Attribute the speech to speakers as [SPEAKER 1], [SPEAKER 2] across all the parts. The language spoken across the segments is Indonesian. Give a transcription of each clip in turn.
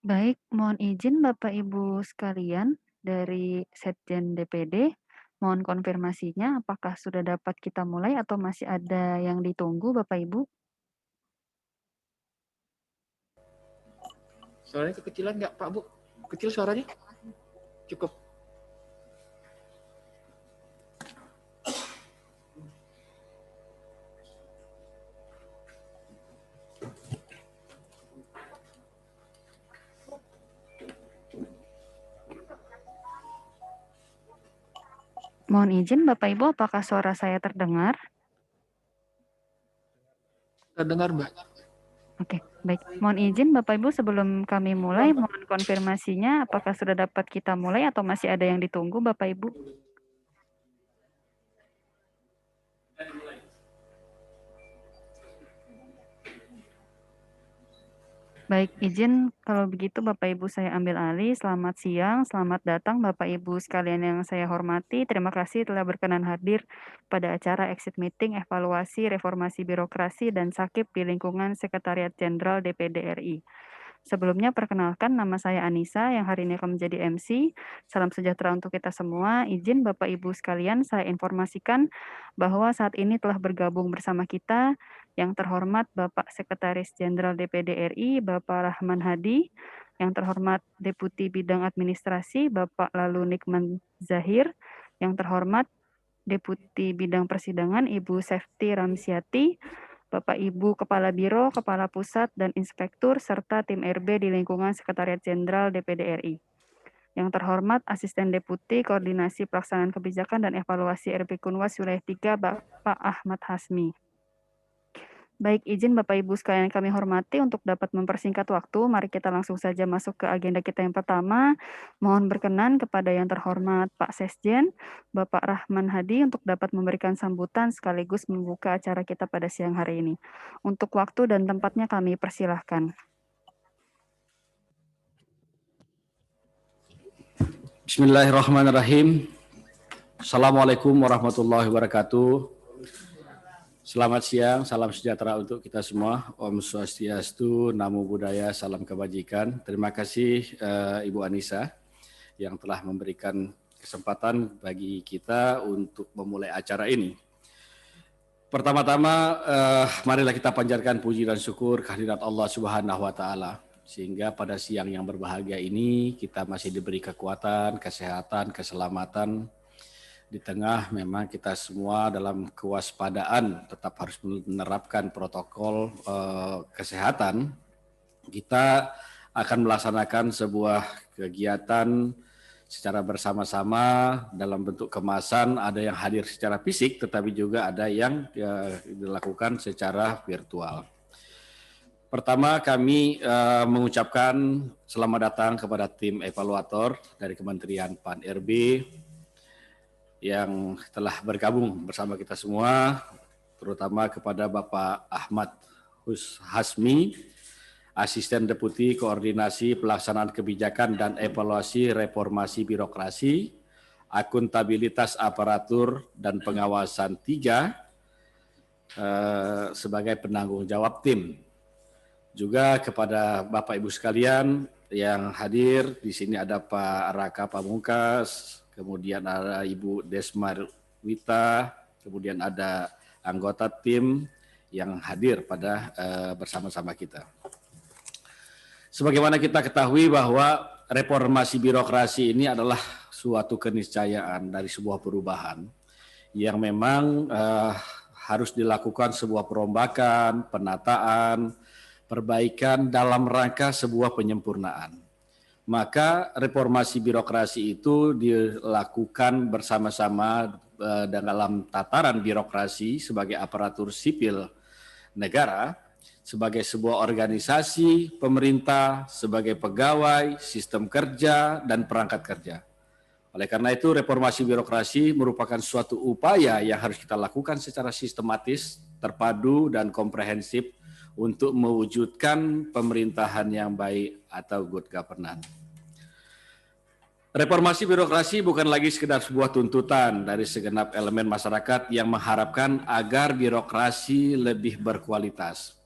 [SPEAKER 1] Baik, mohon izin Bapak Ibu sekalian dari Setjen DPD, mohon konfirmasinya apakah sudah dapat kita mulai atau masih ada yang ditunggu Bapak Ibu?
[SPEAKER 2] Suaranya kekecilan nggak Pak Bu? Kecil suaranya? Cukup.
[SPEAKER 1] Mohon izin Bapak Ibu, apakah suara saya terdengar?
[SPEAKER 2] Terdengar Mbak?
[SPEAKER 1] Oke, baik. Mohon izin Bapak Ibu sebelum kami mulai, mohon konfirmasinya apakah sudah dapat kita mulai atau masih ada yang ditunggu Bapak Ibu? Baik, izin kalau begitu Bapak Ibu saya ambil alih. Selamat siang, selamat datang Bapak Ibu sekalian yang saya hormati. Terima kasih telah berkenan hadir pada acara Exit Meeting Evaluasi Reformasi Birokrasi dan Sakip di lingkungan Sekretariat Jenderal DPD RI. Sebelumnya perkenalkan nama saya Anissa yang hari ini akan menjadi MC. Salam sejahtera untuk kita semua. Izin Bapak Ibu sekalian saya informasikan bahwa saat ini telah bergabung bersama kita yang terhormat Bapak Sekretaris Jenderal DPD RI Bapak Rahman Hadi, yang terhormat Deputi Bidang Administrasi Bapak Lalu Nikman Zahir, yang terhormat Deputi Bidang Persidangan Ibu Sefti Ramsiati, Bapak Ibu Kepala Biro, Kepala Pusat, dan Inspektur, serta tim RB di lingkungan Sekretariat Jenderal DPD RI. Yang terhormat Asisten Deputi Koordinasi Pelaksanaan Kebijakan dan Evaluasi RP Kunwas Wilayah 3, Bapak Ahmad Hasmi. Baik, izin Bapak Ibu sekalian yang kami hormati untuk dapat mempersingkat waktu, mari kita langsung saja masuk ke agenda kita yang pertama. Mohon berkenan kepada yang terhormat Pak Sesjen, Bapak Rahman Hadi untuk dapat memberikan sambutan sekaligus membuka acara kita pada siang hari ini. Untuk waktu dan tempatnya kami persilahkan.
[SPEAKER 3] Bismillahirrahmanirrahim. Assalamualaikum warahmatullahi wabarakatuh. Selamat siang, salam sejahtera untuk kita semua. Om Swastiastu, Namo Buddhaya, salam kebajikan. Terima kasih Ibu Anissa yang telah memberikan kesempatan bagi kita untuk memulai acara ini. Pertama-tama, marilah kita panjatkan puji dan syukur kehadirat Allah Subhanahu wa Ta'ala. Sehingga pada siang yang berbahagia ini kita masih diberi kekuatan, kesehatan, keselamatan. Di tengah memang kita semua dalam kewaspadaan tetap harus menerapkan protokol kesehatan. Kita akan melaksanakan sebuah kegiatan secara bersama-sama dalam bentuk kemasan, ada yang hadir secara fisik tetapi juga ada yang dilakukan secara virtual. Pertama kami mengucapkan selamat datang kepada tim evaluator dari Kementerian Pan-RB yang telah bergabung bersama kita semua, terutama kepada Bapak Ahmad Hasmi, Asisten Deputi Koordinasi Pelaksanaan Kebijakan dan Evaluasi Reformasi Birokrasi, Akuntabilitas Aparatur dan Pengawasan 3 sebagai penanggung jawab tim. Juga kepada Bapak Ibu sekalian yang hadir, di sini ada Pak Raka Pamungkas, kemudian ada Ibu Desmar Wita, kemudian ada anggota tim yang hadir pada bersama-sama kita. Sebagaimana kita ketahui bahwa reformasi birokrasi ini adalah suatu keniscayaan dari sebuah perubahan yang memang harus dilakukan sebuah perombakan, penataan, perbaikan dalam rangka sebuah penyempurnaan. Maka reformasi birokrasi itu dilakukan bersama-sama dalam tataran birokrasi sebagai aparatur sipil negara, sebagai sebuah organisasi pemerintah, sebagai pegawai, sistem kerja, dan perangkat kerja. Oleh karena itu, reformasi birokrasi merupakan suatu upaya yang harus kita lakukan secara sistematis, terpadu, dan komprehensif untuk mewujudkan pemerintahan yang baik atau good governance. Reformasi birokrasi bukan lagi sekedar sebuah tuntutan dari segenap elemen masyarakat yang mengharapkan agar birokrasi lebih berkualitas.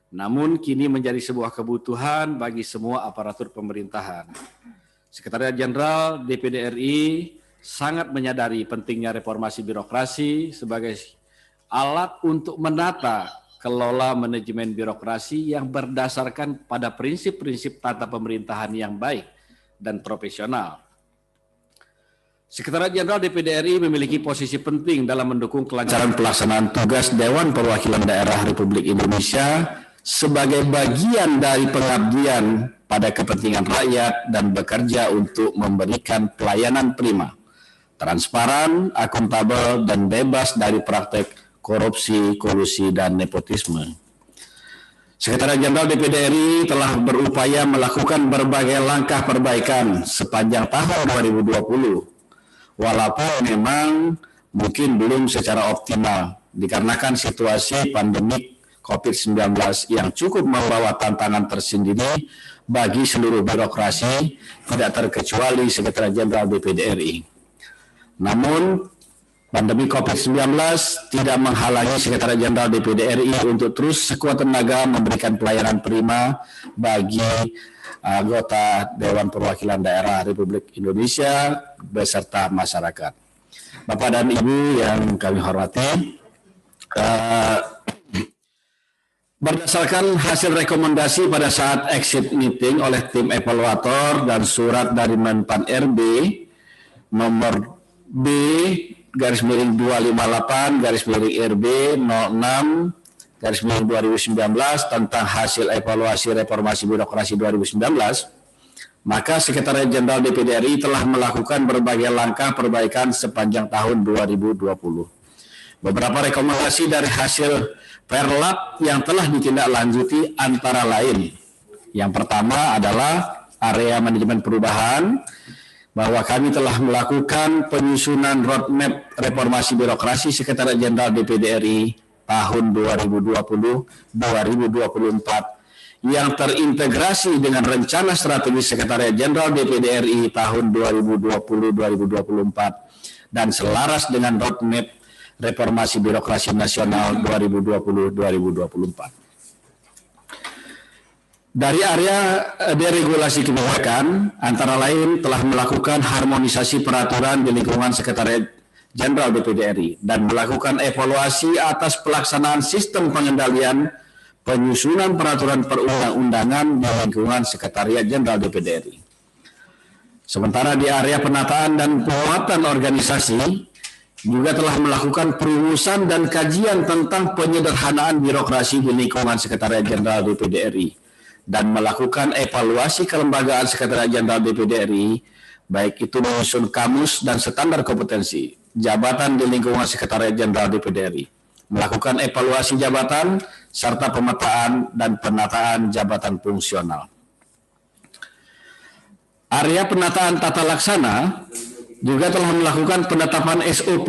[SPEAKER 3] namun kini menjadi sebuah kebutuhan bagi semua aparatur pemerintahan. Sekretariat Jenderal DPD RI sangat menyadari pentingnya reformasi birokrasi sebagai alat untuk menata kelola manajemen birokrasi yang berdasarkan pada prinsip-prinsip tata pemerintahan yang baik dan profesional. Sekretariat Jenderal DPD RI memiliki posisi penting dalam mendukung kelancaran pelaksanaan tugas Dewan Perwakilan Daerah Republik Indonesia sebagai bagian dari pengabdian pada kepentingan rakyat dan bekerja untuk memberikan pelayanan prima, transparan, akuntabel, dan bebas dari praktek korupsi, kolusi, dan nepotisme. Sekretariat Jenderal DPD RI telah berupaya melakukan berbagai langkah perbaikan sepanjang tahun 2020. Walaupun memang mungkin belum secara optimal dikarenakan situasi pandemik COVID-19 yang cukup membawa tantangan tersendiri bagi seluruh birokrasi, tidak terkecuali Sekretariat Jenderal DPD RI. Namun, pandemi COVID-19 tidak menghalangi Sekretariat Jenderal DPD RI untuk terus sekuat tenaga memberikan pelayanan prima bagi anggota Dewan Perwakilan Daerah Republik Indonesia beserta masyarakat. Bapak dan Ibu yang kami hormati, berdasarkan hasil rekomendasi pada saat exit meeting oleh tim evaluator dan surat dari Menpan RB nomor B /258/RB 06 2019 tentang hasil evaluasi reformasi birokrasi 2019, maka Sekretariat Jenderal DPD RI telah melakukan berbagai langkah perbaikan sepanjang tahun 2020. Beberapa rekomendasi dari hasil Perlap yang telah ditindaklanjuti antara lain. Yang pertama adalah area manajemen perubahan, bahwa kami telah melakukan penyusunan roadmap reformasi birokrasi Sekretariat Jenderal DPD RI tahun 2020-2024 yang terintegrasi dengan rencana strategi Sekretariat Jenderal DPD RI tahun 2020-2024 dan selaras dengan roadmap reformasi birokrasi nasional 2020-2024. Dari area deregulasi kebijakan, antara lain telah melakukan harmonisasi peraturan di lingkungan Sekretariat Jenderal DPD RI dan melakukan evaluasi atas pelaksanaan sistem pengendalian penyusunan peraturan perundang-undangan di lingkungan Sekretariat Jenderal DPD RI. Sementara di area penataan dan penguatan organisasi juga telah melakukan perumusan dan kajian tentang penyederhanaan birokrasi di lingkungan Sekretariat Jenderal DPD RI dan melakukan evaluasi kelembagaan Sekretariat Jenderal DPD RI, baik itu menyusun kamus dan standar kompetensi jabatan di lingkungan Sekretariat Jenderal DPD RI, melakukan evaluasi jabatan serta pemetaan dan penataan jabatan fungsional. Area penataan tata laksana juga telah melakukan penetapan SOP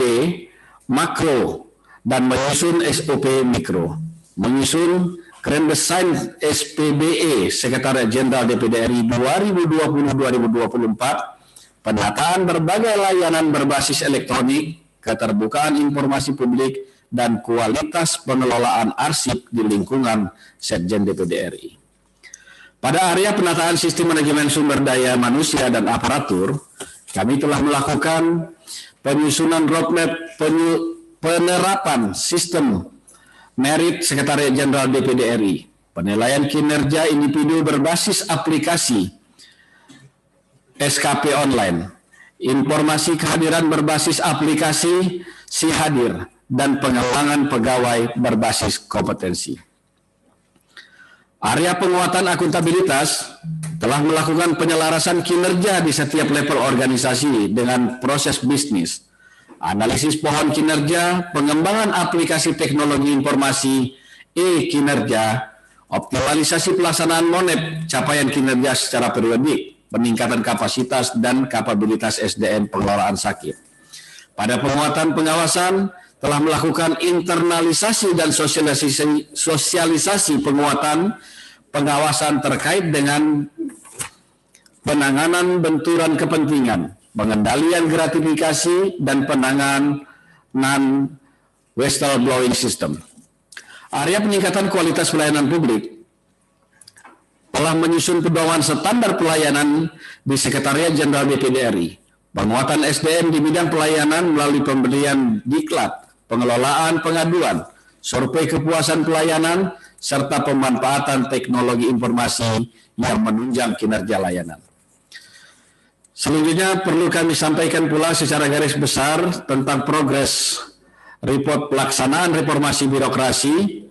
[SPEAKER 3] makro dan menyusun SOP mikro, menyusun Grand Design SPBE Sekretariat Jenderal DPD RI 2020-2024, penataan berbagai layanan berbasis elektronik, keterbukaan informasi publik, dan kualitas pengelolaan arsip di lingkungan Sekjen DPD RI. Pada area penataan sistem manajemen sumber daya manusia dan aparatur, kami telah melakukan penyusunan roadmap penerapan sistem merit Sekretariat Jenderal DPD RI, penilaian kinerja individu berbasis aplikasi SKP online, informasi kehadiran berbasis aplikasi SIHadir, dan pengembangan pegawai berbasis kompetensi. Area penguatan akuntabilitas telah melakukan penyelarasan kinerja di setiap level organisasi dengan proses bisnis, analisis pohon kinerja, pengembangan aplikasi teknologi informasi, e-kinerja, optimalisasi pelaksanaan monep, capaian kinerja secara periodik, peningkatan kapasitas dan kapabilitas SDM pengelolaan sakit. Pada penguatan pengawasan, telah melakukan internalisasi dan sosialisasi penguatan pengawasan terkait dengan penanganan benturan kepentingan, pengendalian gratifikasi, dan penanganan whistleblowing system. Area peningkatan kualitas pelayanan publik telah menyusun pedoman standar pelayanan di Sekretariat Jenderal DPD RI, penguatan SDM di bidang pelayanan melalui pemberian diklat, pengelolaan pengaduan, survei kepuasan pelayanan, serta pemanfaatan teknologi informasi yang menunjang kinerja layanan. Selanjutnya perlu kami sampaikan pula secara garis besar tentang progres report pelaksanaan reformasi birokrasi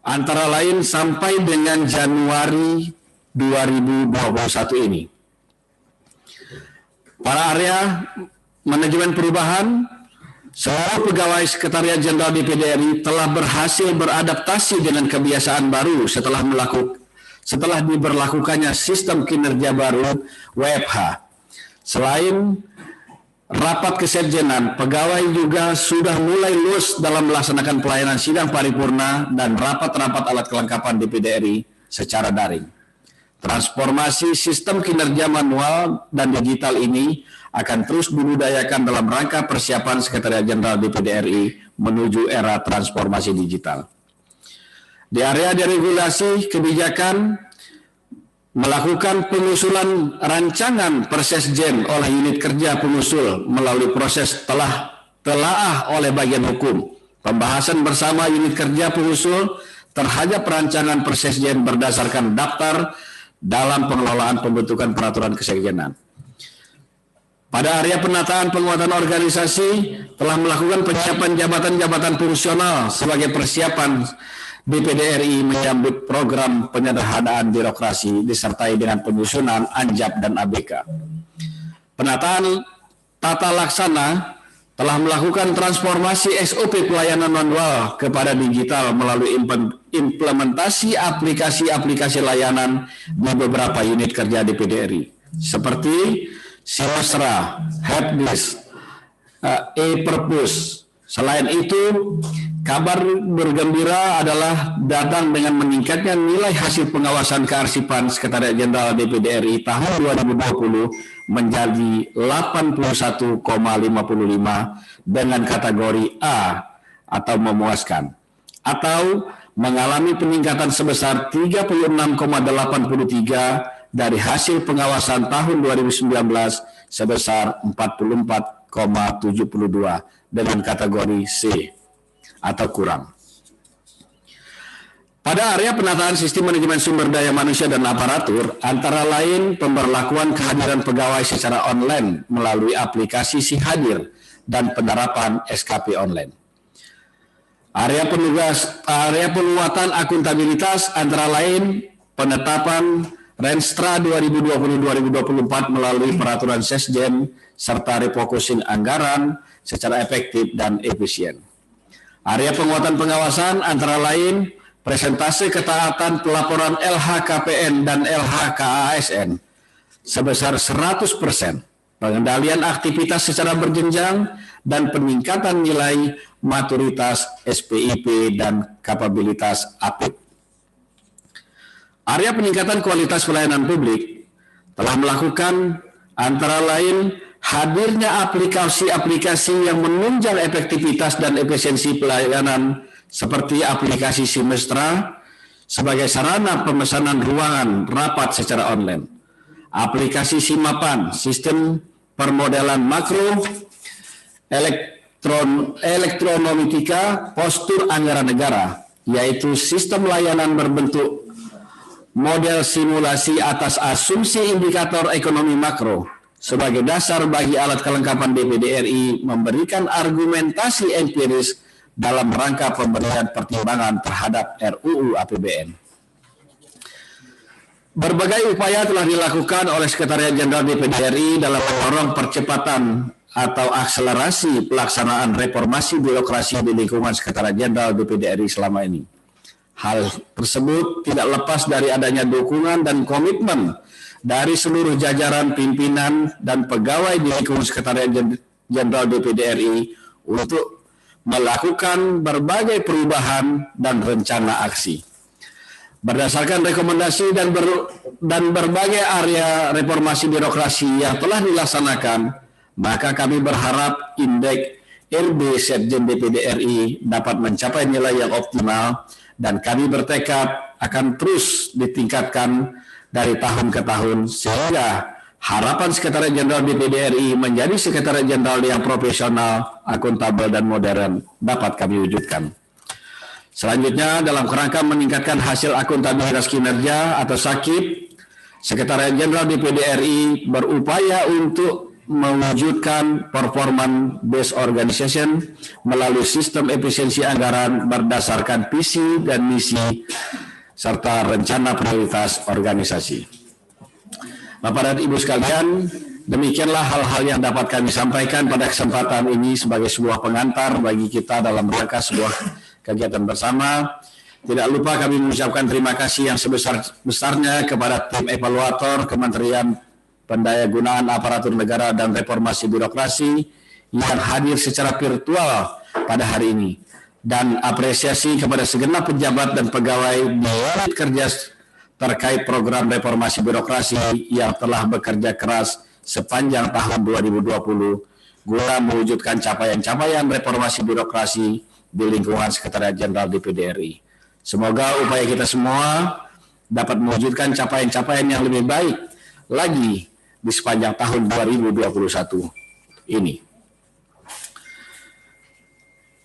[SPEAKER 3] antara lain sampai dengan Januari 2021 ini. Pada area manajemen perubahan, seluruh pegawai Sekretariat Jenderal DPD RI telah berhasil beradaptasi dengan kebiasaan baru setelah diberlakukannya sistem kinerja baru WFH. Selain rapat kesekjenan, pegawai juga sudah mulai luas dalam melaksanakan pelayanan sidang paripurna dan rapat-rapat alat kelengkapan DPD RI secara daring. Transformasi sistem kinerja manual dan digital ini akan terus dibudayakan dalam rangka persiapan Sekretariat Jenderal DPD RI menuju era transformasi digital. Di area deregulasi kebijakan, melakukan pengusulan rancangan Persesjen oleh unit kerja pengusul melalui proses telaah oleh bagian hukum. Pembahasan bersama unit kerja pengusul terhadap rancangan Persesjen berdasarkan daftar dalam pengelolaan pembentukan peraturan kesekjenan. Pada area penataan penguatan organisasi telah melakukan penyiapan jabatan-jabatan fungsional sebagai persiapan DPD RI menyambut program penyederhanaan birokrasi disertai dengan penyusunan ANJAP dan ABK. Penataan tata laksana telah melakukan transformasi SOP pelayanan manual kepada digital melalui implementasi aplikasi-aplikasi layanan di beberapa unit kerja DPD RI seperti Sinosra, Helpdesk, e-Perpus. Selain itu, kabar bergembira adalah datang dengan meningkatnya nilai hasil pengawasan kearsipan Sekretariat Jenderal DPD RI tahun 2020 menjadi 81,55 dengan kategori A atau memuaskan, atau mengalami peningkatan sebesar 36,83 dari hasil pengawasan tahun 2019 sebesar 44,72 dengan kategori C atau kurang. Pada area penataan sistem manajemen sumber daya manusia dan aparatur, antara lain pemberlakuan kehadiran pegawai secara online melalui aplikasi Si Hadir dan penerapan SKP online. Area penguatan akuntabilitas antara lain penetapan Renstra 2020-2024 melalui peraturan Sesjen serta refocusing anggaran secara efektif dan efisien. Area penguatan pengawasan antara lain presentase ketaatan pelaporan LHKPN dan LHKASN sebesar 100%, pengendalian aktivitas secara berjenjang, dan peningkatan nilai maturitas SPIP dan kapabilitas APIP. Area peningkatan kualitas pelayanan publik telah melakukan antara lain hadirnya aplikasi-aplikasi yang menunjang efektivitas dan efisiensi pelayanan seperti aplikasi Simestra sebagai sarana pemesanan ruangan rapat secara online, aplikasi Simapan, sistem permodelan makro, elektronometika, postur anggaran negara, yaitu sistem layanan berbentuk model simulasi atas asumsi indikator ekonomi makro sebagai dasar bagi alat kelengkapan DPD RI memberikan argumentasi empiris dalam rangka pemberian pertimbangan terhadap RUU APBN. Berbagai upaya telah dilakukan oleh Sekretariat Jenderal DPD RI dalam mendorong percepatan atau akselerasi pelaksanaan reformasi birokrasi di lingkungan Sekretariat Jenderal DPD RI selama ini. Hal tersebut tidak lepas dari adanya dukungan dan komitmen dari seluruh jajaran pimpinan dan pegawai di lingkungan Sekretariat Jenderal DPD RI untuk melakukan berbagai perubahan dan rencana aksi. Berdasarkan rekomendasi dan berbagai area reformasi birokrasi yang telah dilaksanakan, maka kami berharap indeks RB Sekjen DPD RI dapat mencapai nilai yang optimal dan kami bertekad akan terus ditingkatkan dari tahun ke tahun sehingga harapan Sekretariat Jenderal DPD RI menjadi Sekretariat Jenderal yang profesional, akuntabel, dan modern dapat kami wujudkan. Selanjutnya, dalam kerangka meningkatkan hasil akuntabilitas kinerja atau SAKIP, Sekretariat Jenderal DPD RI berupaya untuk mewujudkan performance based organization melalui sistem efisiensi anggaran berdasarkan visi dan misi serta rencana prioritas organisasi. Bapak dan Ibu sekalian, demikianlah hal-hal yang dapat kami sampaikan pada kesempatan ini sebagai sebuah pengantar bagi kita dalam rangka sebuah kegiatan bersama. Tidak lupa kami mengucapkan terima kasih yang sebesar-besarnya kepada tim evaluator Kementerian Pendayagunaan Aparatur Negara dan Reformasi Birokrasi yang hadir secara virtual pada hari ini, dan apresiasi kepada segenap pejabat dan pegawai di unit kerja terkait program reformasi birokrasi yang telah bekerja keras sepanjang tahun 2020 guna mewujudkan capaian-capaian reformasi birokrasi di lingkungan Sekretariat Jenderal DPD RI. Semoga upaya kita semua dapat mewujudkan capaian-capaian yang lebih baik lagi di sepanjang tahun 2021 ini.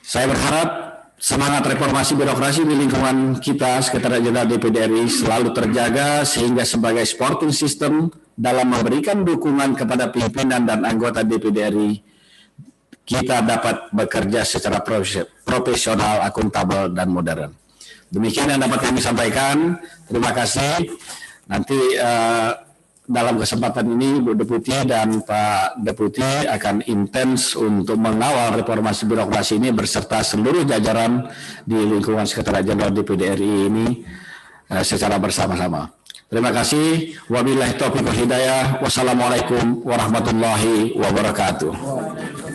[SPEAKER 3] Saya berharap semangat reformasi birokrasi di lingkungan kita, Sekretariat Jenderal DPD RI, selalu terjaga sehingga sebagai supporting system dalam memberikan dukungan kepada pimpinan dan anggota DPD RI, kita dapat bekerja secara profesional, akuntabel, dan modern. Demikian yang dapat kami sampaikan. Terima kasih. Nanti dalam kesempatan ini Bu Deputi dan Pak Deputi akan intens untuk mengawal reformasi birokrasi ini beserta seluruh jajaran di lingkungan Sekretariat Jenderal DPD RI ini secara bersama-sama. Terima kasih. Wabillahi taufiq wal hidayah. Wassalamualaikum warahmatullahi wabarakatuh.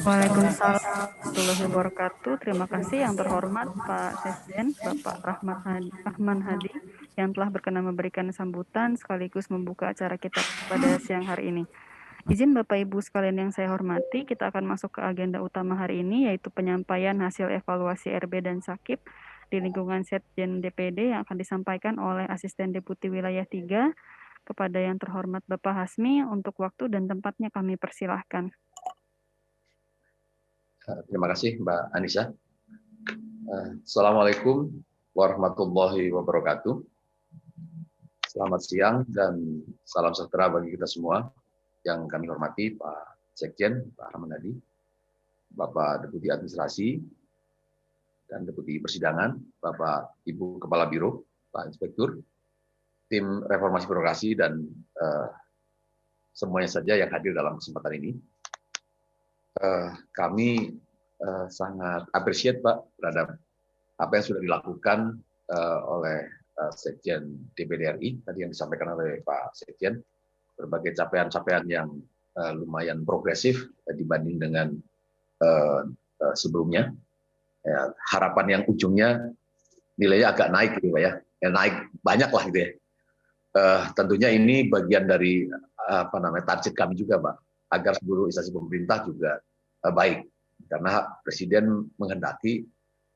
[SPEAKER 1] Waalaikumsalam warahmatullahi wabarakatuh. Terima kasih yang terhormat Pak Sekjen Bapak Rahman Hadi yang telah berkenan memberikan sambutan sekaligus membuka acara kita pada siang hari ini. Izin Bapak Ibu sekalian yang saya hormati, kita akan masuk ke agenda utama hari ini, yaitu penyampaian hasil evaluasi RB dan SAKIP di lingkungan Setjen DPD yang akan disampaikan oleh Asisten Deputi Wilayah 3 kepada yang terhormat Bapak Hasmi. Untuk waktu dan tempatnya kami persilahkan.
[SPEAKER 4] Terima kasih Mbak Anissa. Assalamualaikum warahmatullahi wabarakatuh. Selamat siang dan salam sejahtera bagi kita semua. Yang kami hormati Pak Sekjen, Pak Rahman Hadi, Bapak Deputi Administrasi, dan Deputi Persidangan, Bapak Ibu Kepala Biro, Pak Inspektur, tim reformasi birokrasi, dan semuanya saja yang hadir dalam kesempatan ini. Kami sangat appreciate Pak terhadap apa yang sudah dilakukan oleh Sekjen DPD RI tadi yang disampaikan oleh Pak Sekjen, berbagai capaian-capaian yang lumayan progresif dibanding dengan sebelumnya. Ya, harapan yang ujungnya nilainya agak naik gitu Pak ya, naik banyak lah gitu ya. Tentunya ini bagian dari target kami juga Pak, agar seluruh instansi pemerintah juga baik, karena Presiden menghendaki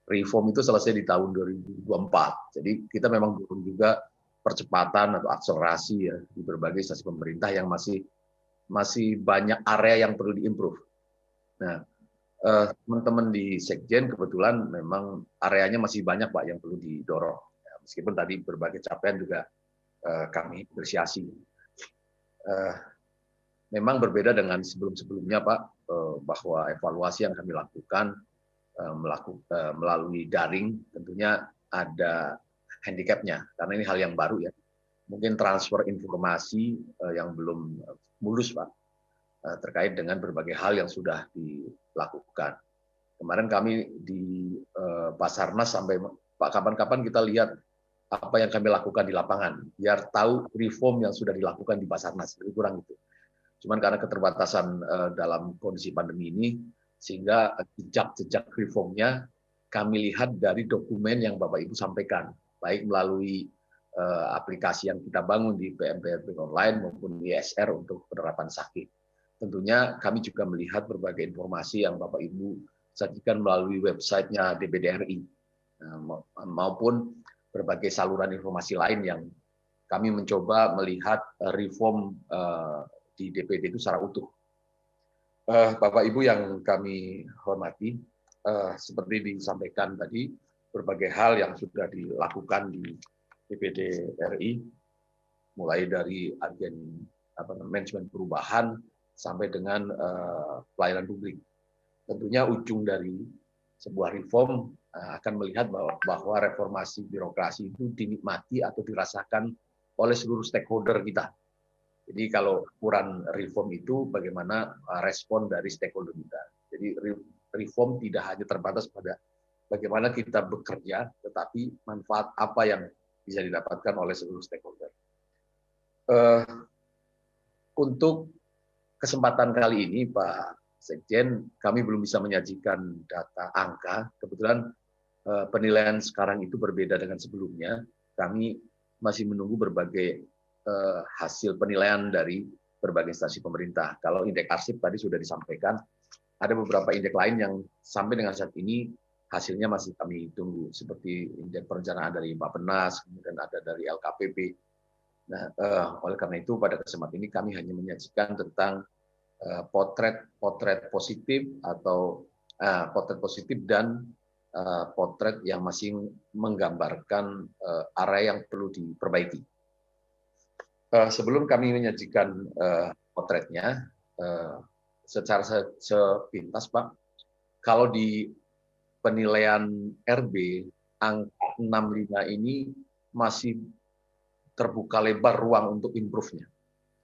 [SPEAKER 4] reform itu selesai di tahun 2024. Jadi kita memang butuh juga percepatan atau akselerasi ya di berbagai instansi pemerintah yang masih banyak area yang perlu diimprove. Nah, teman-teman di Sekjen kebetulan memang areanya masih banyak Pak yang perlu didorong. Ya, meskipun tadi berbagai capaian juga kami apresiasi. Memang berbeda dengan sebelum-sebelumnya Pak, bahwa evaluasi yang kami lakukan melalui daring tentunya ada handicapnya, karena ini hal yang baru ya. Mungkin transfer informasi yang belum mulus Pak, terkait dengan berbagai hal yang sudah dilakukan. Kemarin kami di Basarnas sampai Pak kapan-kapan kita lihat apa yang kami lakukan di lapangan, biar tahu reform yang sudah dilakukan di Basarnas, lebih kurang itu. Cuman karena keterbatasan dalam kondisi pandemi ini, sehingga jejak-jejak reformnya kami lihat dari dokumen yang Bapak Ibu sampaikan, baik melalui aplikasi yang kita bangun di PMPRB online maupun ISR untuk penerapan SAKIP. Tentunya kami juga melihat berbagai informasi yang Bapak Ibu sajikan melalui websitenya DPD RI, maupun berbagai saluran informasi lain yang kami mencoba melihat reform di DPD itu secara utuh. Bapak Ibu yang kami hormati, seperti disampaikan tadi, berbagai hal yang sudah dilakukan di DPD RI, mulai dari agen manajemen perubahan sampai dengan pelayanan publik. Tentunya ujung dari sebuah reform akan melihat bahwa reformasi birokrasi itu dinikmati atau dirasakan oleh seluruh stakeholder kita. Jadi kalau ukuran reform itu bagaimana respon dari stakeholder kita. Jadi reform tidak hanya terbatas pada bagaimana kita bekerja, tetapi manfaat apa yang bisa didapatkan oleh seluruh stakeholder. Untuk kesempatan kali ini, Pak Sekjen, kami belum bisa menyajikan data angka. Kebetulan penilaian sekarang itu berbeda dengan sebelumnya. Kami masih menunggu berbagai hasil penilaian dari berbagai instansi pemerintah. Kalau indeks arsip tadi sudah disampaikan, ada beberapa indeks lain yang sampai dengan saat ini hasilnya masih kami tunggu, seperti indeks perencanaan dari Bappenas, kemudian ada dari LKPP. Nah, oleh karena itu pada kesempatan ini kami hanya menyajikan tentang potret positif atau potret positif dan potret yang masih menggambarkan area yang perlu diperbaiki. Sebelum kami menyajikan potretnya, secara sepintas, Pak, kalau di penilaian RB, angka 65 ini masih terbuka lebar ruang untuk improve-nya.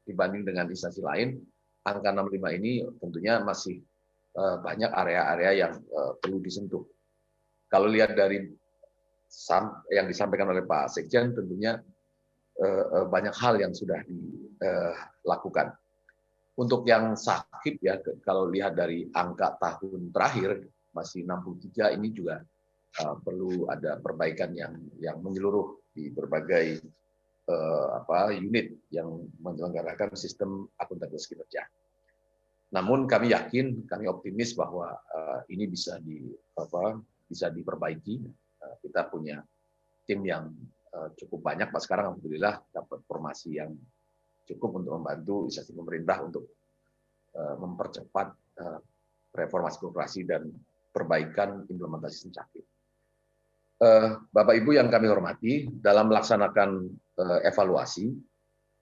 [SPEAKER 4] Dibanding dengan instansi lain, angka 65 ini tentunya masih banyak area-area yang perlu disentuh. Kalau lihat dari yang disampaikan oleh Pak Sekjen, tentunya banyak hal yang sudah dilakukan. Untuk yang sakit ya, kalau lihat dari angka tahun terakhir masih 63, ini juga perlu ada perbaikan yang menyeluruh di berbagai unit yang menyelenggarakan sistem akuntabilitas kinerja. Namun kami yakin, kami optimis bahwa ini bisa diperbaiki. Kita punya tim yang cukup banyak, Pak. Sekarang alhamdulillah dapat formasi yang cukup untuk membantu instansi pemerintah untuk mempercepat reformasi birokrasi dan perbaikan implementasi Sencakti. Bapak Ibu yang kami hormati, dalam melaksanakan evaluasi,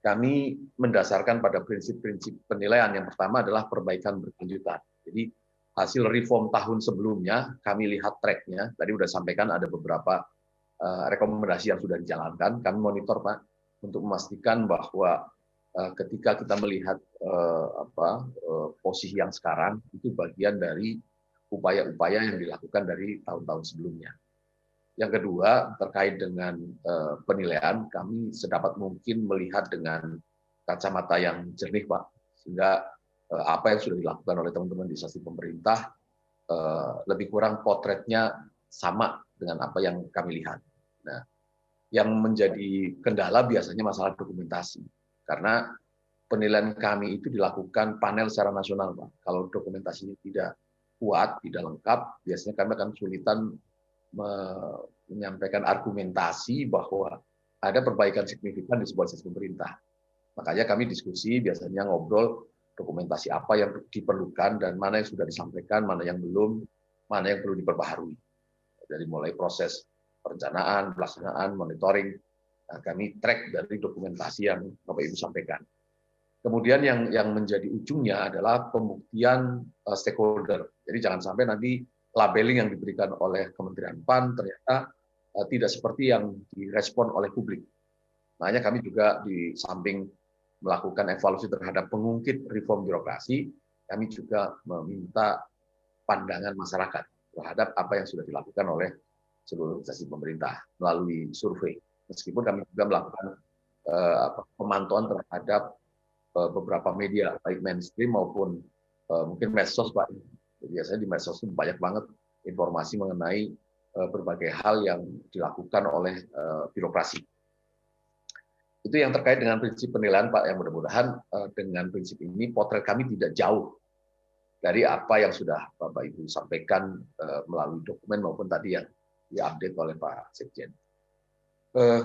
[SPEAKER 4] kami mendasarkan pada prinsip-prinsip penilaian. Yang pertama adalah perbaikan berkelanjutan. Jadi hasil reform tahun sebelumnya, kami lihat track-nya. Tadi sudah sampaikan ada beberapa rekomendasi yang sudah dijalankan. Kami monitor, Pak, untuk memastikan bahwa ketika kita melihat posisi yang sekarang, itu bagian dari upaya-upaya yang dilakukan dari tahun-tahun sebelumnya. Yang kedua, terkait dengan penilaian, kami sedapat mungkin melihat dengan kacamata yang jernih, Pak, sehingga apa yang sudah dilakukan oleh teman-teman di instansi pemerintah lebih kurang potretnya sama dengan apa yang kami lihat. Nah, yang menjadi kendala biasanya masalah dokumentasi, karena penilaian kami itu dilakukan panel secara nasional, Pak. Kalau dokumentasinya tidak kuat, tidak lengkap, biasanya kami akan kesulitan menyampaikan argumentasi bahwa ada perbaikan signifikan di sebuah instansi pemerintah. Makanya kami diskusi, biasanya ngobrol dokumentasi apa yang diperlukan dan mana yang sudah disampaikan, mana yang belum, mana yang perlu diperbaharui. Dari mulai proses perencanaan, pelaksanaan, monitoring, kami track dari dokumentasi yang Bapak Ibu sampaikan. Kemudian yang menjadi ujungnya adalah pembuktian stakeholder. Jadi jangan sampai nanti labeling yang diberikan oleh Kementerian PAN ternyata tidak seperti yang direspon oleh publik. Makanya kami juga di samping melakukan evaluasi terhadap pengungkit reform birokrasi, kami juga meminta pandangan masyarakat terhadap apa yang sudah dilakukan oleh seluruh instansi pemerintah melalui survei. Meskipun kami juga melakukan pemantauan terhadap beberapa media, baik mainstream maupun mungkin medsos, Pak. Biasanya di medsos itu banyak banget informasi mengenai berbagai hal yang dilakukan oleh birokrasi. Itu yang terkait dengan prinsip penilaian, Pak, yang mudah-mudahan dengan prinsip ini potret kami tidak jauh dari apa yang sudah Bapak Ibu sampaikan melalui dokumen maupun tadi yang diupdate oleh Pak Sekjen. Eh,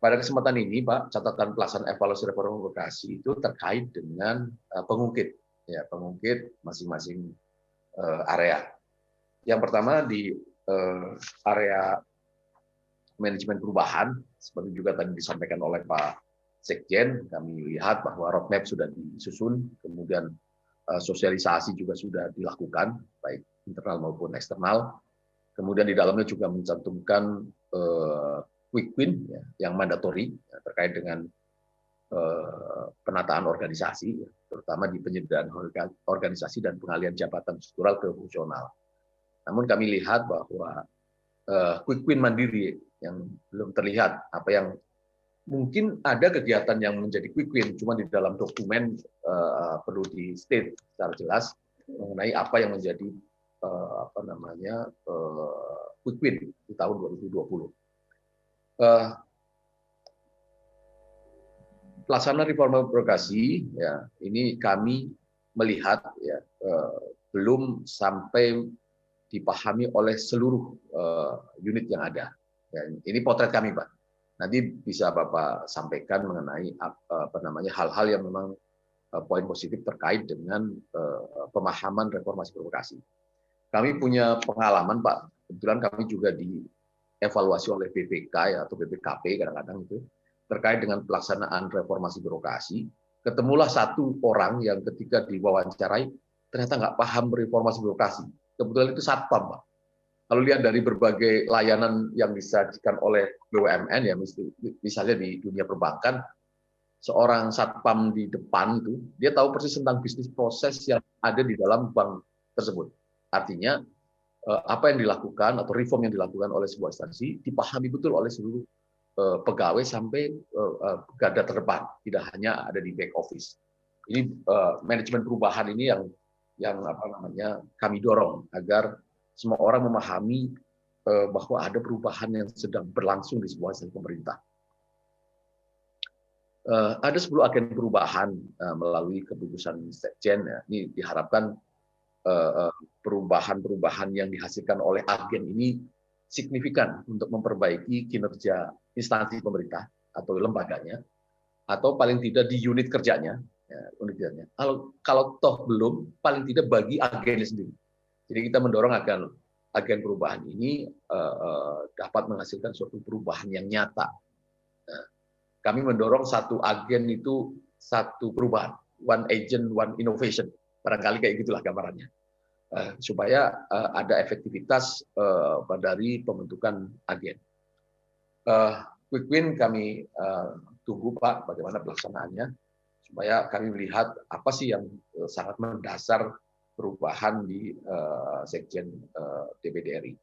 [SPEAKER 4] Pada kesempatan ini, Pak, catatan pelaksanaan evaluasi reforma birokrasi itu terkait dengan pengungkit, ya, pengungkit masing-masing area. Yang pertama di area manajemen perubahan, seperti juga tadi disampaikan oleh Pak Sekjen, kami lihat bahwa roadmap sudah disusun, kemudian sosialisasi juga sudah dilakukan, baik internal maupun eksternal. Kemudian di dalamnya juga mencantumkan quick win ya, yang mandatory ya, terkait dengan penataan organisasi, ya, terutama di penyederhanaan organisasi dan pengalihan jabatan struktural ke fungsional. Namun kami lihat bahwa quick win mandiri yang belum terlihat, apa yang mungkin ada kegiatan yang menjadi quick win, cuma di dalam dokumen perlu di state secara jelas mengenai apa yang menjadi quick win di tahun 2020. Pelaksanaan reforma birokrasi, ya, ini kami melihat ya belum sampai dipahami oleh seluruh unit yang ada. Ya, ini potret kami, Pak. Nanti bisa Bapak sampaikan mengenai hal-hal yang memang poin positif terkait dengan pemahaman reformasi birokrasi. Kami punya pengalaman, Pak. Kebetulan kami juga dievaluasi oleh BPK ya, atau BPKP kadang-kadang itu terkait dengan pelaksanaan reformasi birokrasi. Ketemulah satu orang yang ketika diwawancarai ternyata nggak paham reformasi birokrasi. Kebetulan itu satpam, Pak. Kalau lihat dari berbagai layanan yang disajikan oleh BUMN ya, misalnya di dunia perbankan, seorang satpam di depan itu dia tahu persis tentang bisnis proses yang ada di dalam bank tersebut. Artinya apa yang dilakukan atau reform yang dilakukan oleh sebuah instansi dipahami betul oleh seluruh pegawai sampai garda terdepan, tidak hanya ada di back office. Ini manajemen perubahan ini yang kami dorong agar semua orang memahami bahwa ada perubahan yang sedang berlangsung di sebuah instansi pemerintah. Ada 10 agen perubahan melalui keputusan Sekjen. Ya. Ini diharapkan perubahan-perubahan yang dihasilkan oleh agen ini signifikan untuk memperbaiki kinerja instansi pemerintah atau lembaganya, atau paling tidak di unit kerjanya. Ya, unit kerjanya. Kalau toh belum, paling tidak bagi agennya sendiri. Jadi kita mendorong agar agen perubahan ini dapat menghasilkan suatu perubahan yang nyata. Nah, kami mendorong satu agen itu satu perubahan, one agent, one innovation. Barangkali kayak gitulah gambarannya. Supaya ada efektivitas dari pembentukan agen. Quick win kami tunggu, Pak, bagaimana pelaksanaannya, supaya kami melihat apa sih yang sangat mendasar perubahan di Sekjen DPD RI.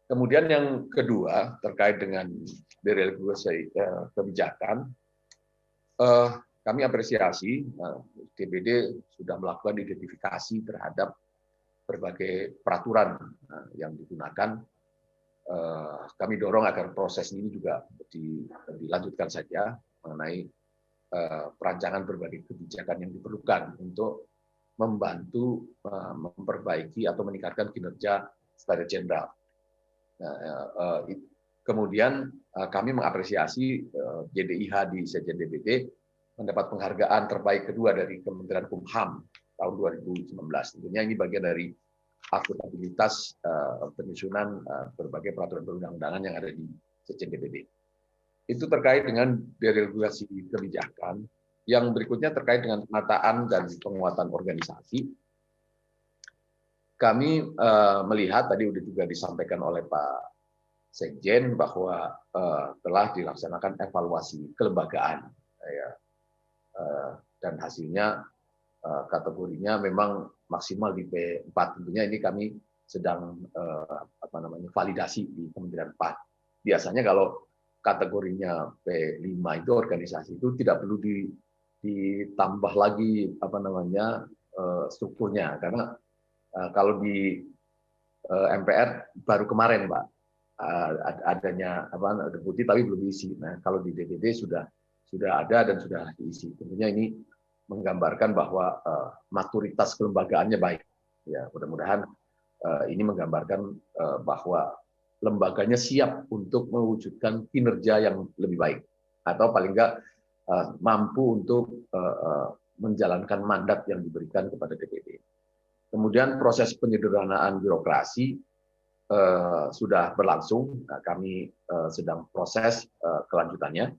[SPEAKER 4] Kemudian yang kedua terkait dengan deregulasi kebijakan, kami apresiasi DPD sudah melakukan identifikasi terhadap berbagai peraturan yang digunakan. Kami dorong agar proses ini juga dilanjutkan saja mengenai perancangan berbagai kebijakan yang diperlukan untuk membantu memperbaiki atau meningkatkan kinerja Sekretariat Jenderal. Kemudian kami mengapresiasi JDIH di Sekjen DPD mendapat penghargaan terbaik kedua dari Kementerian Kumham tahun 2019. Tentunya ini bagian dari akuntabilitas penyusunan berbagai peraturan perundang-undangan yang ada di Sekjen DPD. Itu terkait dengan deregulasi kebijakan. Yang berikutnya terkait dengan penataan dan penguatan organisasi. Kami melihat tadi sudah juga disampaikan oleh Pak Sekjen bahwa telah dilaksanakan evaluasi kelembagaan, ya, dan hasilnya kategorinya memang maksimal di P4. Tentunya ini kami sedang validasi di Kementerian PAN. Biasanya kalau kategorinya P5 itu organisasi itu tidak perlu ditambah lagi strukturnya, karena kalau di MPR baru kemarin, Pak, adanya deputi tapi belum diisi. Nah, kalau di DPD sudah ada dan sudah diisi. Tentunya ini menggambarkan bahwa maturitas kelembagaannya baik. Ya, mudah-mudahan ini menggambarkan bahwa lembaganya siap untuk mewujudkan kinerja yang lebih baik, atau paling enggak mampu untuk menjalankan mandat yang diberikan kepada DPD. Kemudian proses penyederhanaan birokrasi sudah berlangsung. Nah, kami sedang proses kelanjutannya.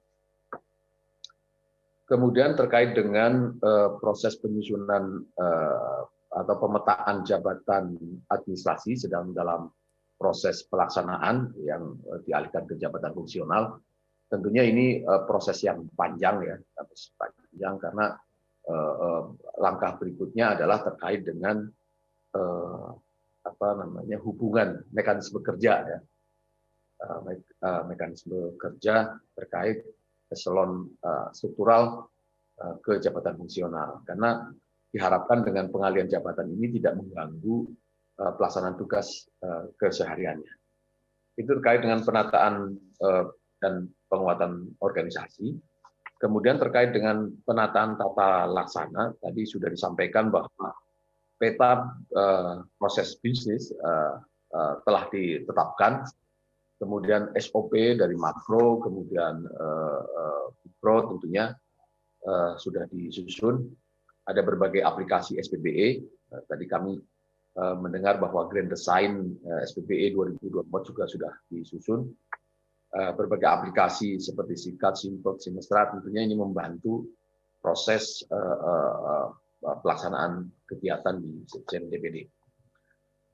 [SPEAKER 4] Kemudian terkait dengan proses penyusunan atau pemetaan jabatan administrasi sedang dalam proses pelaksanaan yang dialihkan ke jabatan fungsional. Tentunya ini proses yang panjang ya, panjang karena langkah berikutnya adalah terkait dengan hubungan mekanisme kerja ya, mekanisme kerja terkait eselon struktural ke jabatan fungsional, karena diharapkan dengan pengalihan jabatan ini tidak mengganggu pelaksanaan tugas kesehariannya. Itu terkait dengan penataan dan penguatan organisasi. Kemudian terkait dengan penataan tata laksana, tadi sudah disampaikan bahwa peta proses bisnis telah ditetapkan, kemudian SOP dari makro, kemudian mikro tentunya sudah disusun. Ada berbagai aplikasi SPBE. Tadi kami mendengar bahwa Grand Design SPBE 2024 juga sudah disusun. Berbagai aplikasi seperti Sikat, Simpot, Sinestra tentunya ini membantu proses pelaksanaan kegiatan di Sekjen DPD.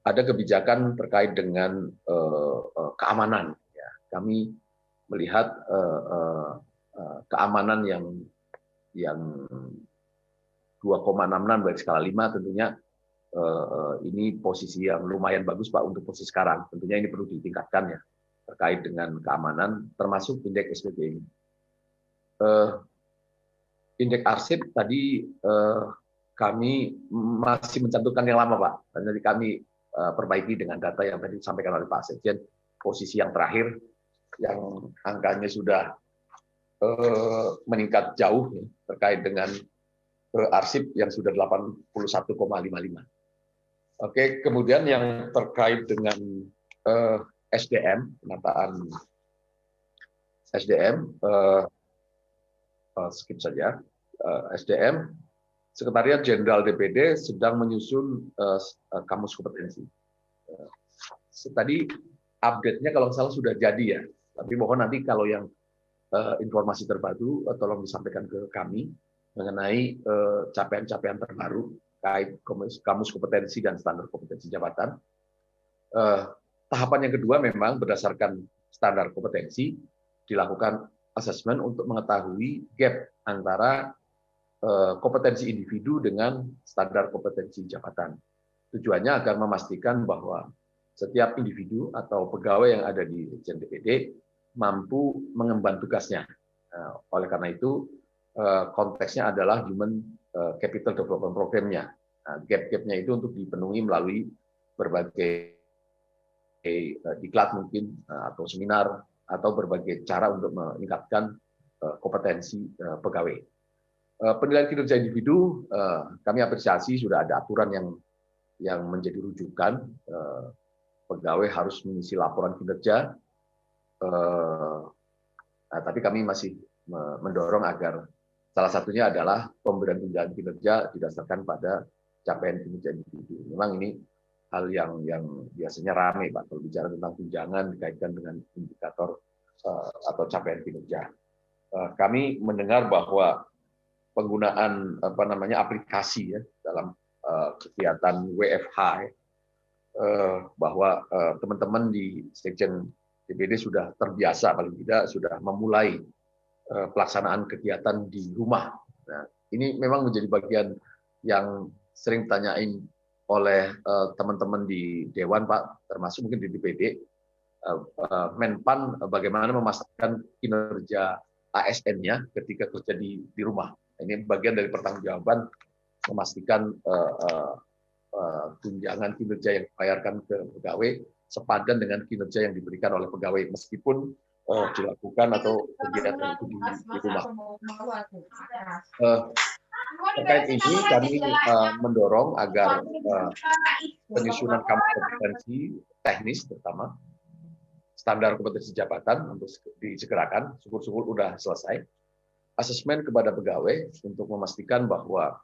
[SPEAKER 4] Ada kebijakan terkait dengan keamanan. Ya. Kami melihat keamanan yang 2,66 dari skala 5 tentunya ini posisi yang lumayan bagus Pak untuk posisi sekarang. Tentunya ini perlu ditingkatkan ya terkait dengan keamanan, termasuk indeks SPB ini. Indeks arsip tadi kami masih mencantumkan yang lama Pak. Nanti kami perbaiki dengan data yang tadi disampaikan oleh Pak Sekjen, posisi yang terakhir yang angkanya sudah meningkat jauh ya, terkait dengan arsip yang sudah 81,55. Oke, kemudian yang terkait dengan SDM, penataan SDM, skip saja. SDM, Sekretariat Jenderal DPD sedang menyusun kamus kompetensi. Tadi update-nya kalau salah sudah jadi ya, tapi mohon nanti kalau yang informasi terbaru tolong disampaikan ke kami mengenai capaian-capaian terbaru terkait kamus kompetensi dan standar kompetensi jabatan. Tahapan yang kedua memang berdasarkan standar kompetensi dilakukan asesmen untuk mengetahui gap antara kompetensi individu dengan standar kompetensi jabatan. Tujuannya agar memastikan bahwa setiap individu atau pegawai yang ada di Sekjen DPD mampu mengemban tugasnya. Oleh karena itu, konteksnya adalah Human Capital Development Program-nya. Gap-gapnya itu untuk dipenuhi melalui berbagai diklat mungkin, atau seminar, atau berbagai cara untuk meningkatkan kompetensi pegawai. Penilaian kinerja individu, kami apresiasi sudah ada aturan yang menjadi rujukan. Pegawai harus mengisi laporan kinerja, tapi kami masih mendorong agar salah satunya adalah pemberian tunjangan kinerja didasarkan pada capaian kinerja individu. Memang ini hal yang biasanya ramai Pak kalau bicara tentang tunjangan dikaitkan dengan indikator atau capaian kinerja. Kami mendengar bahwa penggunaan aplikasi ya dalam kegiatan WFH bahwa teman-teman di Sekjen DPD sudah terbiasa paling tidak sudah memulai pelaksanaan kegiatan di rumah. Nah, ini memang menjadi bagian yang sering ditanyain oleh teman-teman di Dewan Pak, termasuk mungkin di DPD. Menpan bagaimana memastikan kinerja ASN-nya ketika kerja di rumah. Ini bagian dari pertanggungjawaban memastikan tunjangan kinerja yang dibayarkan ke pegawai sepadan dengan kinerja yang diberikan oleh pegawai meskipun dilakukan atau kegiatan itu di rumah. Terkait ini kami mendorong agar penyusunan kompetensi teknis terutama standar kompetensi jabatan untuk disegerakan, syukur-syukur udah selesai. Asesmen kepada pegawai untuk memastikan bahwa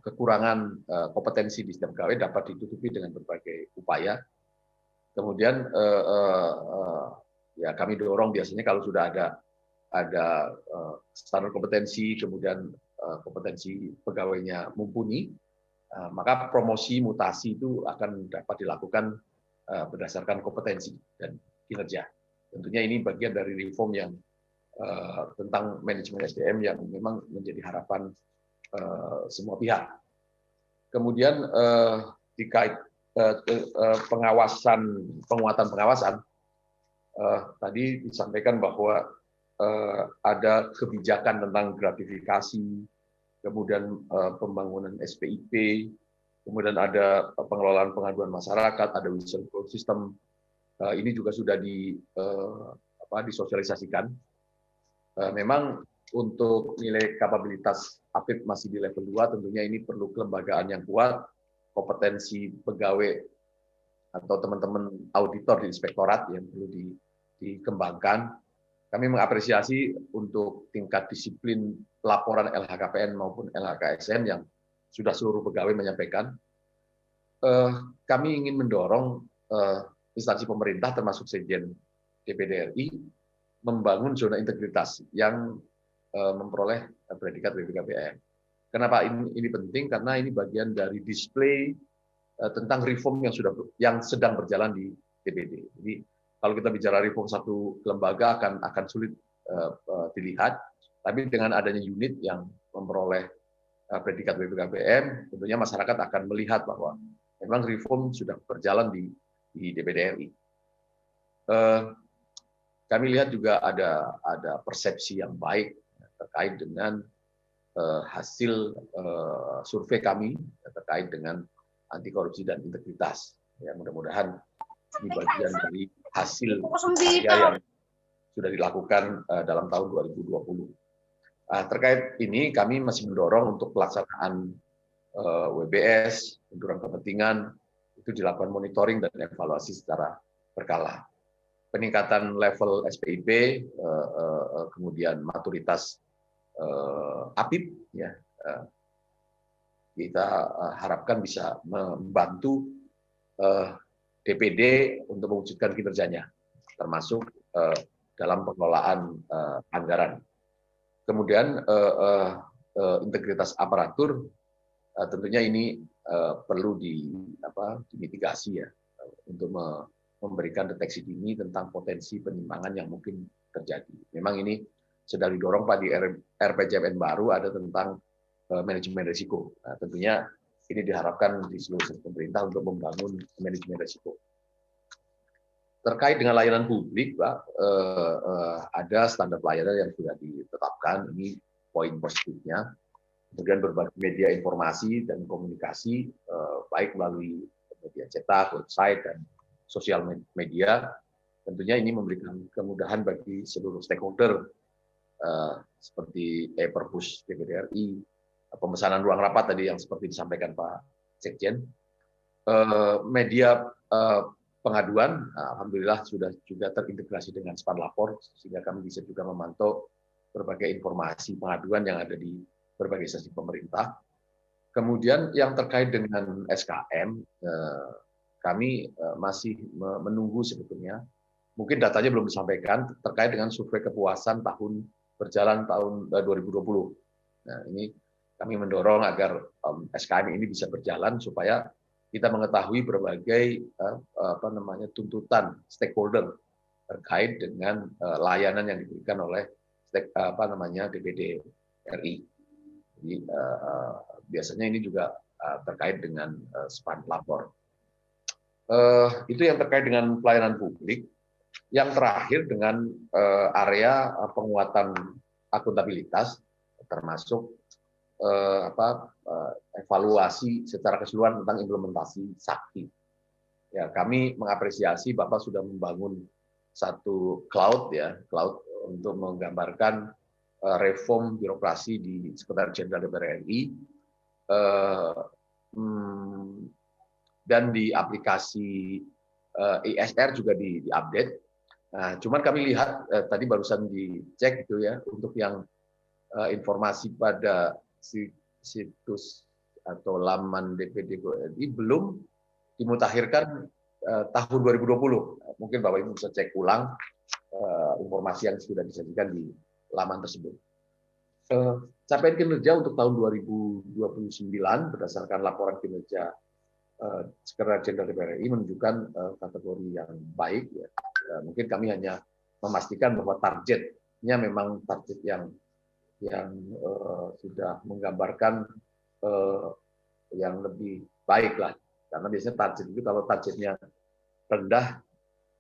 [SPEAKER 4] kekurangan kompetensi di setiap pegawai dapat ditutupi dengan berbagai upaya. Kemudian ya kami dorong biasanya kalau sudah ada standar kompetensi, kemudian kompetensi pegawainya mumpuni, maka promosi mutasi itu akan dapat dilakukan berdasarkan kompetensi dan kinerja. Tentunya ini bagian dari reform yang tentang manajemen SDM yang memang menjadi harapan semua pihak. Kemudian terkait penguatan pengawasan, tadi disampaikan bahwa ada kebijakan tentang gratifikasi, kemudian pembangunan SPIP, kemudian ada pengelolaan pengaduan masyarakat, ada whistleblower system. Ini juga sudah disosialisasikan. Memang untuk nilai kapabilitas APIP masih di level 2, tentunya ini perlu kelembagaan yang kuat, kompetensi pegawai atau teman-teman auditor di inspektorat yang perlu dikembangkan. Kami mengapresiasi untuk tingkat disiplin laporan LHKPN maupun LHKSN yang sudah seluruh pegawai menyampaikan. Kami ingin mendorong instansi pemerintah termasuk Sekjen DPD RI membangun zona integritas yang memperoleh predikat BPKBM. Kenapa ini penting? Karena ini bagian dari display tentang reform yang sedang berjalan di DPD. Jadi kalau kita bicara reform satu lembaga akan sulit dilihat, tapi dengan adanya unit yang memperoleh predikat BPKBM, tentunya masyarakat akan melihat bahwa memang reform sudah berjalan di DPD RI. Kami lihat juga ada persepsi yang baik terkait dengan hasil survei kami terkait dengan anti korupsi dan integritas. Ya, mudah-mudahan ini bagian dari hasil yang sudah dilakukan dalam tahun 2020. Terkait ini kami masih mendorong untuk pelaksanaan WBS, benturan kepentingan, itu dilakukan monitoring dan evaluasi secara berkala. Peningkatan level SPIP, kemudian maturitas APIP, ya, kita harapkan bisa membantu DPD untuk mewujudkan kinerjanya, termasuk dalam pengelolaan anggaran. Kemudian integritas aparatur, tentunya ini perlu dimitigasi ya, untuk memberikan deteksi dini tentang potensi penyimpangan yang mungkin terjadi. Memang ini sedang didorong Pak di RPJMN baru ada tentang manajemen risiko. Nah, tentunya ini diharapkan di seluruh pemerintah untuk membangun manajemen risiko. Terkait dengan layanan publik, Pak, ada standar pelayanan yang sudah ditetapkan. Ini poin positifnya. Kemudian berbagai media informasi dan komunikasi, baik melalui media cetak, website, dan sosial media, tentunya ini memberikan kemudahan bagi seluruh stakeholder, seperti e-perpus DPD RI, pemesanan ruang rapat tadi yang seperti disampaikan Pak Sekjen, media pengaduan, alhamdulillah sudah juga terintegrasi dengan Span Lapor, sehingga kami bisa juga memantau berbagai informasi pengaduan yang ada di berbagai instansi pemerintah. Kemudian yang terkait dengan SKM, kami masih menunggu sebetulnya, mungkin datanya belum disampaikan, terkait dengan survei kepuasan berjalan tahun 2020. Nah, ini kami mendorong agar SKM ini bisa berjalan supaya kita mengetahui berbagai tuntutan stakeholder terkait dengan layanan yang diberikan oleh DPD RI. Jadi biasanya ini juga terkait dengan Span Lapor. Itu yang terkait dengan pelayanan publik. Yang terakhir dengan area penguatan akuntabilitas, termasuk evaluasi secara keseluruhan tentang implementasi Sakti. Ya, kami mengapresiasi Bapak sudah membangun satu cloud untuk menggambarkan reform birokrasi di Sekretariat Jenderal DPR RI. Dan di aplikasi ISR juga diupdate. Nah, cuman kami lihat tadi barusan dicek gitu ya, untuk yang informasi pada situs atau laman DPD GoRI belum dimutakhirkan tahun 2020. Mungkin Bapak Ibu bisa cek ulang informasi yang sudah disajikan di laman tersebut. Capaian kinerja untuk tahun 2029 berdasarkan laporan kinerja Sekretaris Jenderal DPR RI menunjukkan kategori yang baik. Ya. Mungkin kami hanya memastikan bahwa targetnya memang target yang sudah menggambarkan yang lebih baik lah. Karena biasanya target itu kalau targetnya rendah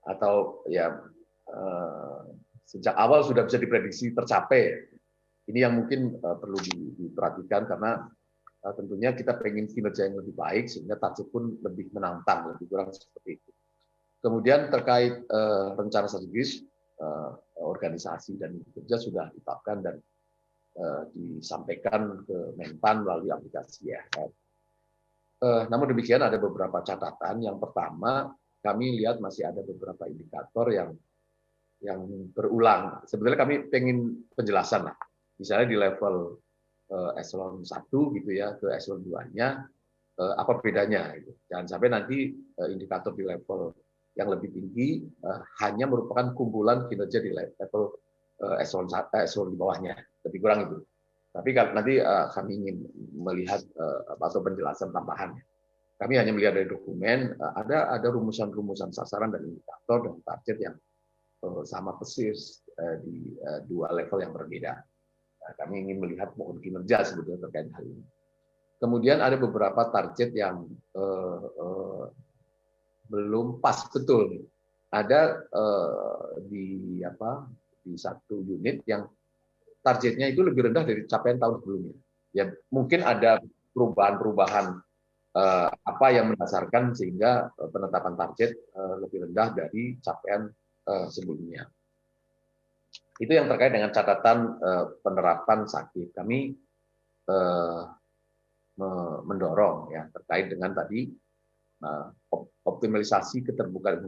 [SPEAKER 4] atau ya sejak awal sudah bisa diprediksi tercapai. Ini yang mungkin perlu diperhatikan karena tentunya kita pengen kinerja yang lebih baik sehingga target pun lebih menantang, lebih kurang seperti itu. Kemudian terkait rencana strategis organisasi dan kerja sudah ditetapkan dan disampaikan ke Menpan melalui aplikasi ya. Namun demikian ada beberapa catatan. Yang pertama, kami lihat masih ada beberapa indikator yang berulang. Sebetulnya kami pengen penjelasan lah. Misalnya di level eselon 1 gitu ya ke eselon 2-nya apa bedanya gitu. Jangan sampai nanti indikator di level yang lebih tinggi hanya merupakan kumpulan kinerja di level eselon di bawahnya. Lebih kurang itu. Tapi nanti kami ingin melihat atau penjelasan tambahannya. Kami hanya melihat dari dokumen ada rumusan-rumusan sasaran dan indikator dan target yang sama persis di dua level yang berbeda. Kami ingin melihat mohon kinerja sebetulnya terkait hal ini. Kemudian ada beberapa target yang belum pas betul. Ada di satu unit yang targetnya itu lebih rendah dari capaian tahun sebelumnya. Ya mungkin ada perubahan-perubahan apa yang mendasarkan sehingga penetapan target lebih rendah dari capaian sebelumnya. Itu yang terkait dengan catatan penerapan sakit. Kami mendorong ya terkait dengan tadi optimalisasi keterbukaan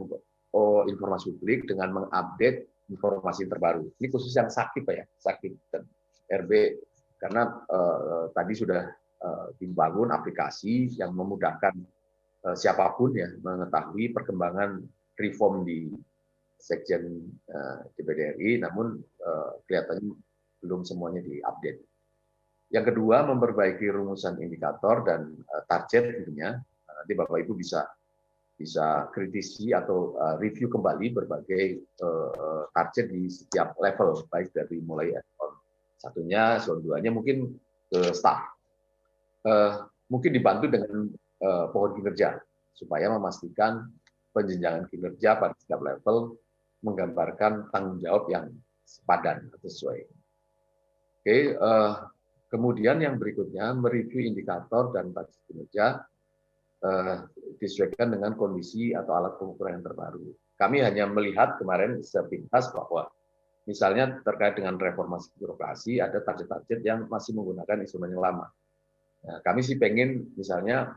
[SPEAKER 4] informasi publik dengan mengupdate informasi terbaru. Ini khusus yang sakit Pak ya, sakit dan RB karena tadi sudah dibangun aplikasi yang memudahkan siapapun ya mengetahui perkembangan reform di Sekjen DPD RI, namun kelihatannya belum semuanya diupdate. Yang kedua, memperbaiki rumusan indikator dan target tentunya. Nanti Bapak Ibu bisa kritisi atau review kembali berbagai target di setiap level, baik dari mulai eselon 1-nya, eselon 2-nya, mungkin ke staff. Mungkin dibantu dengan pohon kinerja, supaya memastikan penjenjangan kinerja pada setiap level menggambarkan tanggung jawab yang sepadan atau sesuai. Oke, kemudian yang berikutnya mereview indikator dan target kinerja disesuaikan dengan kondisi atau alat pengukuran yang terbaru. Kami hanya melihat kemarin sepintas bahwa misalnya terkait dengan reformasi birokrasi ada target-target yang masih menggunakan instrumen yang lama. Nah, kami sih pengen misalnya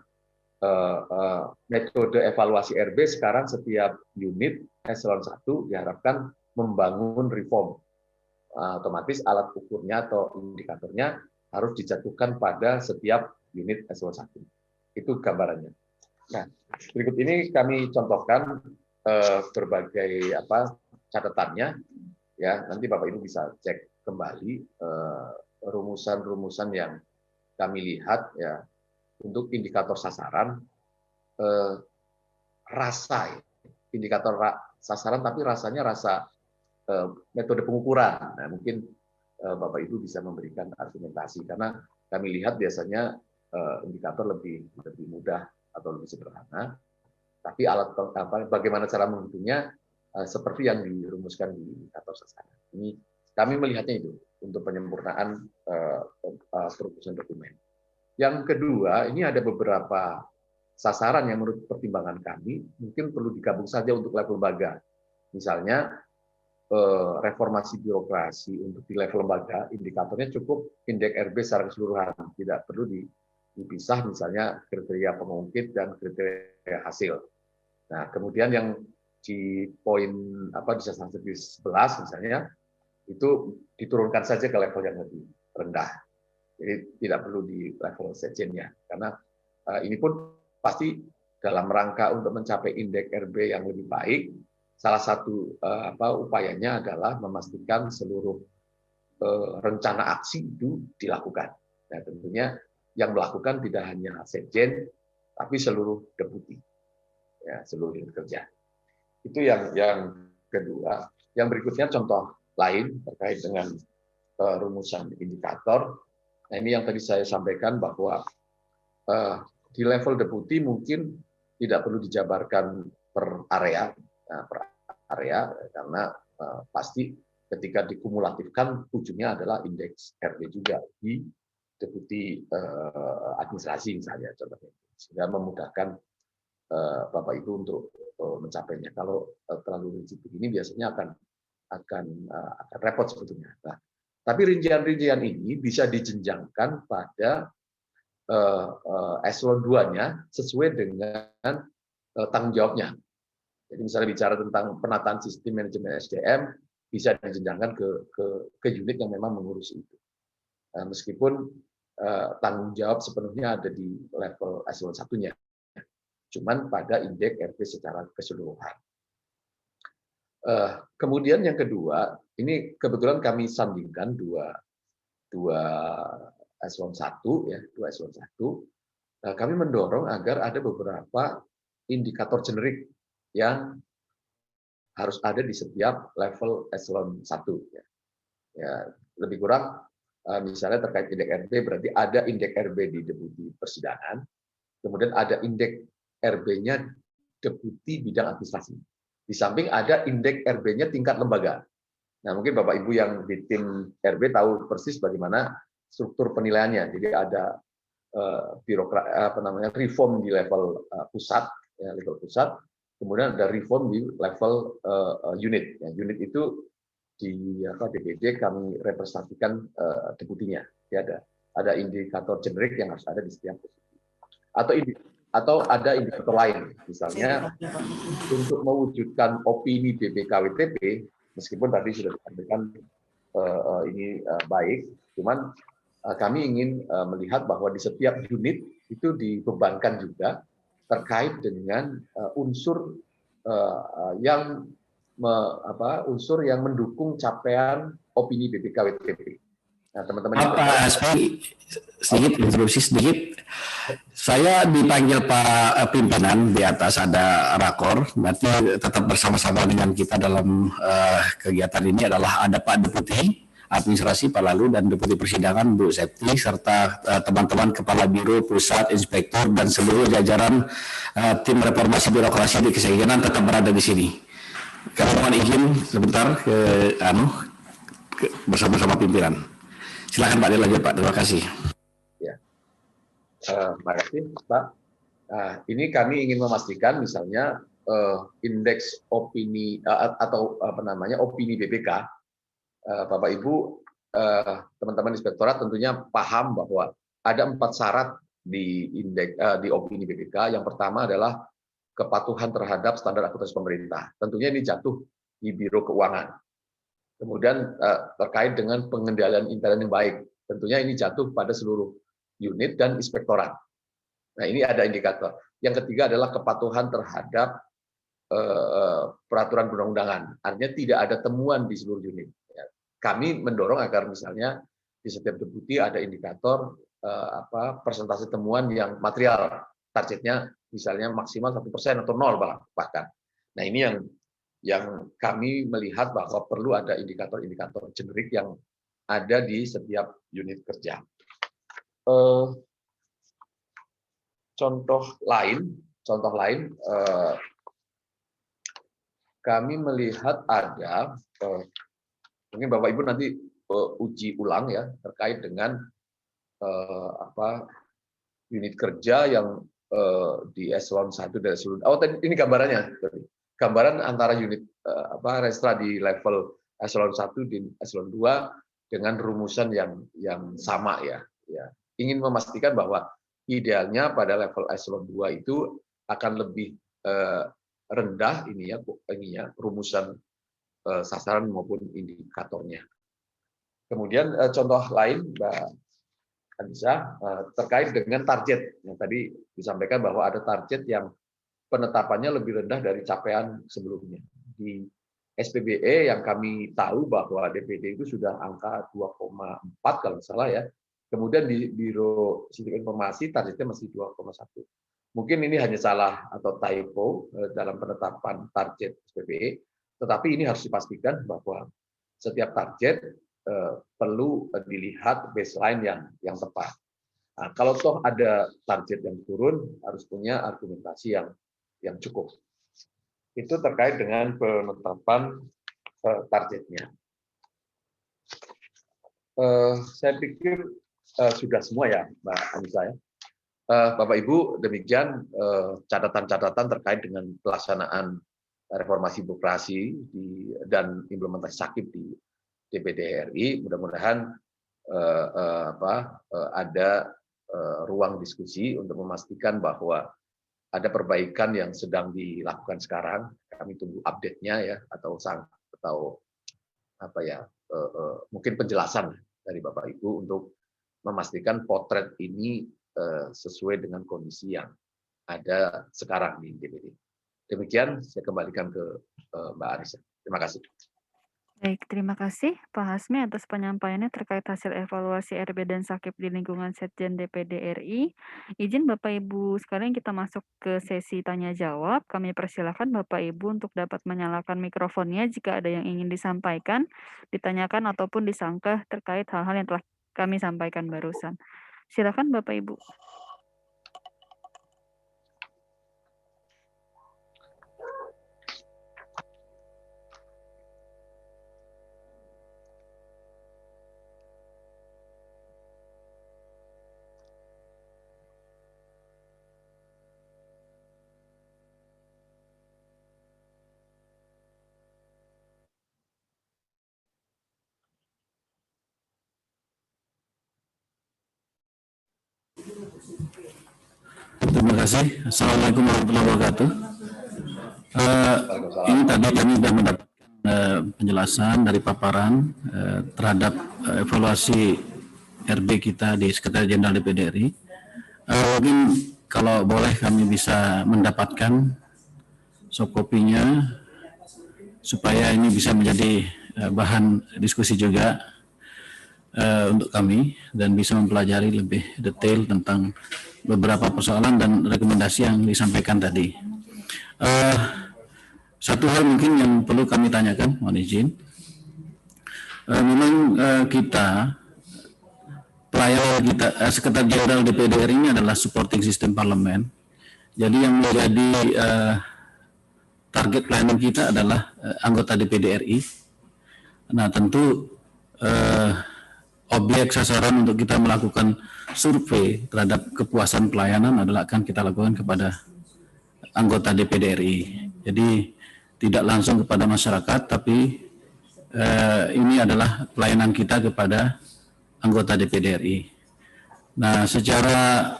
[SPEAKER 4] metode evaluasi RB sekarang setiap unit eselon 1 diharapkan membangun reform. Otomatis alat ukurnya atau indikatornya harus dijatuhkan pada setiap unit eselon 1. Itu gambarannya. Nah, berikut ini kami contohkan berbagai catatannya. Ya, nanti Bapak Ibu bisa cek kembali rumusan-rumusan yang kami lihat ya. Untuk indikator sasaran, indikator sasaran, tapi rasanya rasa metode pengukuran. Nah, mungkin Bapak Ibu bisa memberikan argumentasi karena kami lihat biasanya indikator lebih mudah atau lebih sederhana, tapi alat bagaimana cara menghitungnya seperti yang dirumuskan di indikator sasaran. Ini kami melihatnya itu untuk penyempurnaan perumusan dokumen. Yang kedua, ini ada beberapa sasaran yang menurut pertimbangan kami mungkin perlu digabung saja untuk level lembaga. Misalnya reformasi birokrasi untuk di level lembaga, indikatornya cukup indeks RB secara keseluruhan, tidak perlu dipisah misalnya kriteria pengungkit dan kriteria hasil. Nah, kemudian yang di poin di strategi 11 misalnya itu diturunkan saja ke level yang lebih rendah. Jadi tidak perlu di level sekjennya karena ini pun pasti dalam rangka untuk mencapai indeks RB yang lebih baik. Salah satu upayanya adalah memastikan seluruh rencana aksi itu dilakukan. Nah, tentunya yang melakukan tidak hanya sekjen, tapi seluruh deputi, ya, seluruh unit kerja. Itu yang kedua. Yang berikutnya contoh lain terkait dengan rumusan indikator. Nah, ini yang tadi saya sampaikan bahwa di level deputi mungkin tidak perlu dijabarkan per area, karena pasti ketika dikumulatifkan ujungnya adalah indeks RB juga di deputi administrasi misalnya contohnya, sehingga memudahkan Bapak Ibu untuk mencapainya. Kalau terlalu rigid begini biasanya akan repot sebetulnya. Nah, tapi rincian-rincian ini bisa dijenjangkan pada eselon 2-nya sesuai dengan tanggung jawabnya. Jadi misalnya bicara tentang penataan sistem manajemen SDM bisa dijenjangkan ke unit yang memang mengurus itu. Meskipun tanggung jawab sepenuhnya ada di level eselon 1-nya, cuman pada indeks RP secara keseluruhan. Kemudian yang kedua, ini kebetulan kami sandingkan dua eselon 1 ya, dua eselon 1. Kami mendorong agar ada beberapa indikator generik yang harus ada di setiap level eselon 1 ya. Ya, lebih kurang misalnya terkait indeks RB berarti ada indeks RB di deputi persidangan, kemudian ada indeks RB-nya deputi bidang administrasi. Di samping ada indeks RB-nya tingkat lembaga. Nah, mungkin Bapak Ibu yang di tim RB tahu persis bagaimana struktur penilaiannya. Jadi ada reform di level pusat, ya, level pusat. Kemudian ada reform di level unit. Ya, unit itu di DPD kami representasikan deputinya. Ya, ada indikator generik yang harus ada di setiap posisi. Atau ada indikator lain, misalnya untuk mewujudkan opini BPK-WTP, meskipun tadi sudah disampaikan ini baik, cuman kami ingin melihat bahwa di setiap unit itu dibebankan juga terkait dengan unsur yang mendukung capaian opini BPK-WTP. Nah, teman-teman
[SPEAKER 3] Pak Aspi, sedikit interupsi sedikit. Saya dipanggil Pak pimpinan di atas ada rakor, berarti tetap bersama-sama dengan kita dalam kegiatan ini adalah ada Pak Deputi Administrasi Pak Lalu dan Deputi Persidangan Bu Septi serta teman-teman Kepala Biro, Pusat, Inspektur dan seluruh jajaran tim reformasi birokrasi di Kesekjenan tetap berada di sini. Kami mohon izin sebentar bersama-sama pimpinan. Silakan Pak dilanjut Pak. Terima kasih.
[SPEAKER 4] Ya, terima kasih Pak. Nah, ini kami ingin memastikan misalnya indeks opini atau opini BPK. Bapak Ibu, teman-teman inspektorat tentunya paham bahwa ada 4 syarat di indeks di opini BPK. Yang pertama adalah kepatuhan terhadap standar akuntansi pemerintah. Tentunya ini jatuh di Biro Keuangan. Kemudian terkait dengan pengendalian intern yang baik, tentunya ini jatuh pada seluruh unit dan inspektorat. Nah, ini ada indikator. Yang ketiga adalah kepatuhan terhadap peraturan perundang-undangan. Artinya tidak ada temuan di seluruh unit. Kami mendorong agar misalnya di setiap deputi ada indikator persentase temuan yang material, targetnya misalnya maksimal 1% atau 0 bahkan. Nah, ini yang kami melihat bahwa perlu ada indikator-indikator generik yang ada di setiap unit kerja. Contoh lain, kami melihat ada mungkin Bapak Ibu nanti uji ulang ya terkait dengan unit kerja yang di eselon 1 dan eselon 2. Oh, ini gambaran antara unit restra di level eselon 1 dan eselon 2 dengan rumusan yang sama ya. Ingin memastikan bahwa idealnya pada level eselon 2 itu akan lebih rendah ini ya perumusan sasaran maupun indikatornya. Kemudian contoh lain Mbak Anissa terkait dengan target yang tadi disampaikan bahwa ada target yang penetapannya lebih rendah dari capaian sebelumnya. Di SPBE yang kami tahu bahwa DPD itu sudah angka 2,4 kalau salah ya. Kemudian di Biro Sistem Informasi targetnya masih 2,1. Mungkin ini hanya salah atau typo dalam penetapan target SPBE, tetapi ini harus dipastikan bahwa setiap target perlu dilihat baseline yang tepat. Nah, kalau toh ada target yang turun, harus punya argumentasi yang cukup. Itu terkait dengan penetapan targetnya. Saya pikir sudah semua ya, Mbak Anissa ya. Bapak Ibu, demikian catatan-catatan terkait dengan pelaksanaan reformasi birokrasi dan implementasi SAKIP di DPD RI. Mudah-mudahan ada ruang diskusi untuk memastikan bahwa ada perbaikan yang sedang dilakukan sekarang. Kami tunggu update-nya ya, atau mungkin penjelasan dari Bapak Ibu untuk memastikan potret ini sesuai dengan kondisi yang ada sekarang di DPD. Demikian, saya kembalikan ke Mbak Anissa. Terima kasih.
[SPEAKER 1] Baik, terima kasih Pak Hasmi atas penyampaiannya terkait hasil evaluasi RB dan SAKIP di lingkungan Setjen DPD RI. Izin Bapak Ibu sekalian kita masuk ke sesi tanya jawab. Kami persilakan Bapak Ibu untuk dapat menyalakan mikrofonnya jika ada yang ingin disampaikan, ditanyakan ataupun disangka terkait hal-hal yang telah kami sampaikan barusan. Silakan Bapak Ibu.
[SPEAKER 3] Terima kasih. Assalamualaikum warahmatullahi wabarakatuh. Ini tadi kami sudah mendapatkan penjelasan dari paparan terhadap evaluasi RB kita di Sekretariat Jenderal DPD RI. Mungkin kalau boleh kami bisa mendapatkan soft copy-nya supaya ini bisa menjadi bahan diskusi juga untuk kami dan bisa mempelajari lebih detail tentang beberapa persoalan dan rekomendasi yang disampaikan tadi. Satu hal mungkin yang perlu kami tanyakan, mohon izin. Memang kita, pelayanan kita, Sekretariat Jenderal DPD RI ini adalah supporting system parlemen. Jadi yang menjadi target pelayanan kita adalah anggota DPD RI. Nah tentu objek sasaran untuk kita melakukan survei terhadap kepuasan pelayanan adalah akan kita lakukan kepada anggota DPD RI. Jadi tidak langsung kepada masyarakat, tapi ini adalah pelayanan kita kepada anggota DPD RI. Nah, secara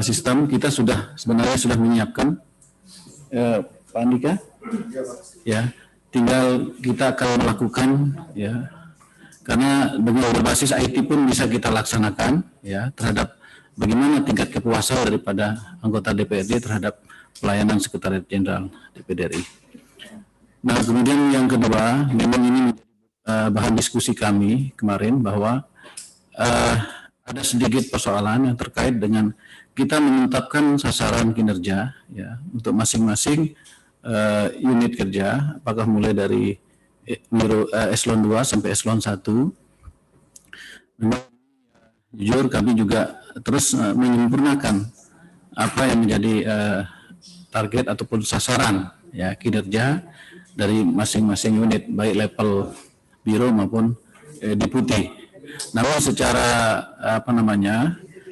[SPEAKER 3] sistem kita sebenarnya sudah menyiapkan, Pak Andika, ya, tinggal kita akan melakukan, ya. Karena dengan berbasis IT pun bisa kita laksanakan ya terhadap bagaimana tingkat kepuasan daripada anggota DPRD terhadap pelayanan Sekretariat Jenderal DPD RI. Nah, kemudian yang kedua, memang ini bahan diskusi kami kemarin bahwa ada sedikit persoalan yang terkait dengan kita menetapkan sasaran kinerja ya untuk masing-masing unit kerja, apakah mulai dari eselon 2 sampai eselon 1. Memang jujur kami juga terus menyempurnakan apa yang menjadi target ataupun sasaran ya kinerja dari masing-masing unit baik level biro maupun deputi. Namun secara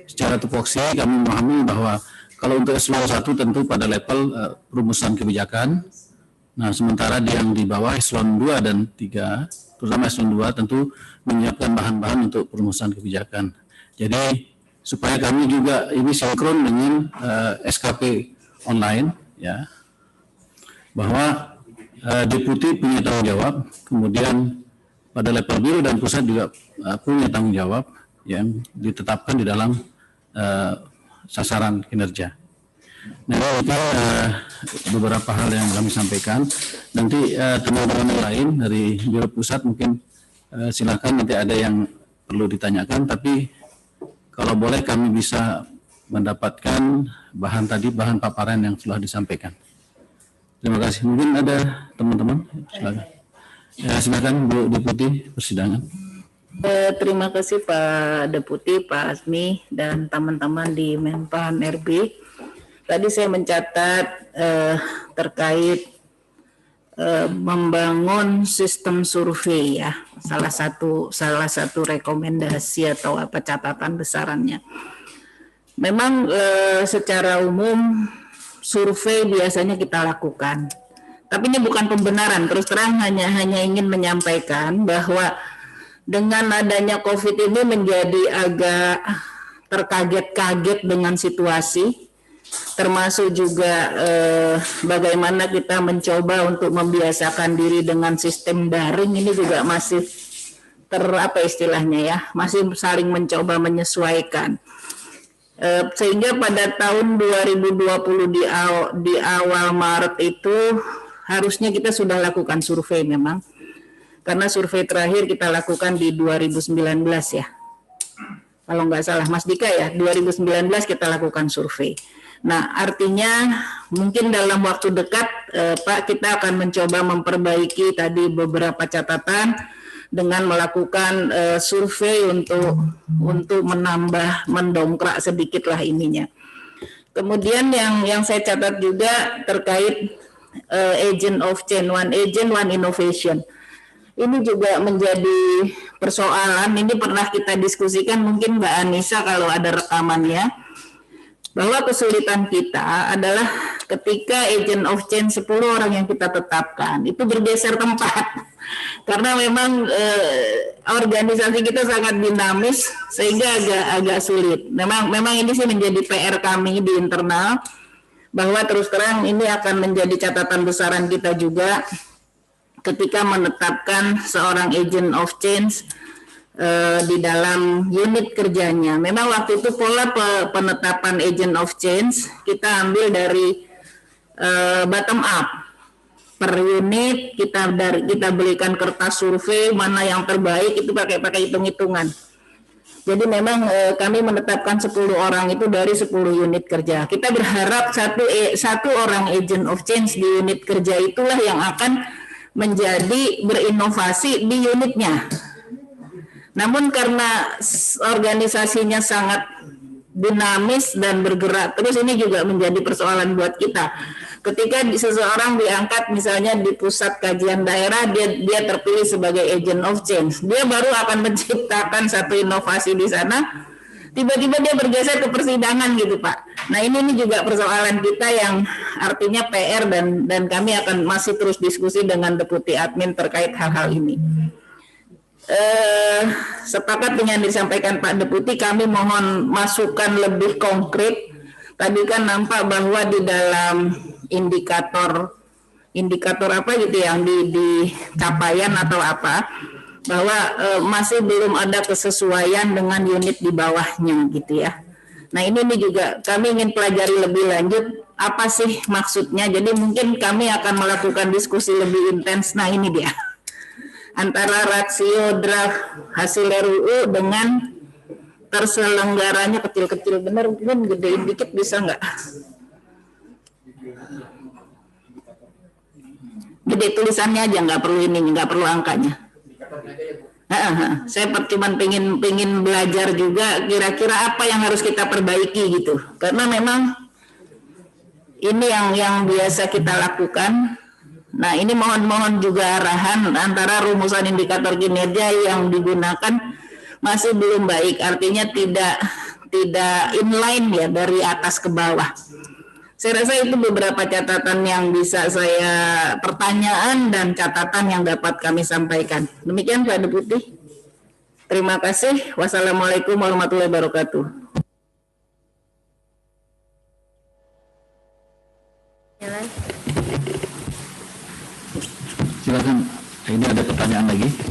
[SPEAKER 3] secara tupoksi kami memahami bahwa kalau untuk eselon 1 tentu pada level perumusan kebijakan. Nah, sementara yang di bawah eselon 2 dan 3, terutama eselon 2 tentu menyiapkan bahan-bahan untuk perumusan kebijakan. Jadi supaya kami juga ini sinkron dengan SKP
[SPEAKER 5] online, ya, bahwa deputi punya tanggung jawab, kemudian pada level biro dan pusat juga punya tanggung jawab yang ditetapkan di dalam sasaran kinerja. Nah, itu beberapa hal yang kami sampaikan. Nanti teman-teman yang lain dari biro pusat mungkin silakan, nanti ada yang perlu ditanyakan, tapi kalau boleh kami bisa mendapatkan bahan paparan yang telah disampaikan. Terima kasih. Mungkin ada teman-teman, silakan. Ya, silakan Bu Deputi persidangan.
[SPEAKER 6] Terima kasih Pak Deputi, Pak Azmi, dan teman-teman di Menpan RB. Tadi saya mencatat terkait membangun sistem survei, ya, salah satu rekomendasi atau apa catatan besarannya. Memang secara umum survei biasanya kita lakukan, tapi ini bukan pembenaran. Terus terang hanya ingin menyampaikan bahwa dengan adanya COVID ini menjadi agak terkaget-kaget dengan situasi, termasuk juga bagaimana kita mencoba untuk membiasakan diri dengan sistem daring. Ini juga masih masih saling mencoba menyesuaikan. Sehingga pada tahun 2020 di awal Maret itu harusnya kita sudah lakukan survei memang. Karena survei terakhir kita lakukan di 2019 ya. Kalau nggak salah Mas Dika ya, 2019 kita lakukan survei. Nah, artinya mungkin dalam waktu dekat Pak, kita akan mencoba memperbaiki tadi beberapa catatan dengan melakukan survei untuk mendongkrak sedikitlah ininya. Kemudian yang saya catat juga terkait agent of change, one agent, one innovation. Ini juga menjadi persoalan, ini pernah kita diskusikan mungkin Mbak Anissa kalau ada rekamannya, bahwa kesulitan kita adalah ketika agent of change 10 orang yang kita tetapkan, itu bergeser tempat. Karena memang organisasi kita sangat dinamis sehingga agak sulit. Memang ini sih menjadi PR kami di internal, bahwa terus terang ini akan menjadi catatan besaran kita juga ketika menetapkan seorang agent of change di dalam unit kerjanya. Memang waktu itu pola penetapan agent of change kita ambil dari bottom up. Per unit kita belikan kertas survei mana yang terbaik, itu pakai hitung-hitungan. Jadi memang kami menetapkan 10 orang itu dari 10 unit kerja. Kita berharap satu orang agent of change di unit kerja itulah yang akan menjadi berinovasi di unitnya. Namun karena organisasinya sangat dinamis dan bergerak terus, ini juga menjadi persoalan buat kita. Ketika seseorang diangkat misalnya di pusat kajian daerah, dia terpilih sebagai agent of change, dia baru akan menciptakan satu inovasi di sana, tiba-tiba dia bergeser ke persidangan gitu Pak. Nah ini juga persoalan kita yang artinya PR, dan kami akan masih terus diskusi dengan Deputi Admin terkait hal-hal ini. Sepakat dengan disampaikan Pak Deputi, kami mohon masukan lebih konkret. Tadi kan nampak bahwa di dalam indikator apa gitu yang di capaian atau apa, bahwa masih belum ada kesesuaian dengan unit di bawahnya gitu ya. Nah ini juga kami ingin pelajari lebih lanjut apa sih maksudnya. Jadi mungkin kami akan melakukan diskusi lebih intens. Nah ini dia, antara rasio draft hasil RUU dengan terselenggaranya, kecil-kecil bener, mungkin gedein dikit bisa nggak? Gede tulisannya aja, nggak perlu ini, nggak perlu angkanya. Saya cuma pengen belajar juga kira-kira apa yang harus kita perbaiki gitu. Karena memang ini yang biasa kita lakukan. Nah ini mohon juga arahan antara rumusan indikator kinerja yang digunakan masih belum baik, artinya tidak inline ya dari atas ke bawah. Saya rasa itu beberapa catatan yang bisa saya pertanyaan dan catatan yang dapat kami sampaikan. Demikian Pak Deputi. Terima kasih. Wassalamualaikum warahmatullahi wabarakatuh.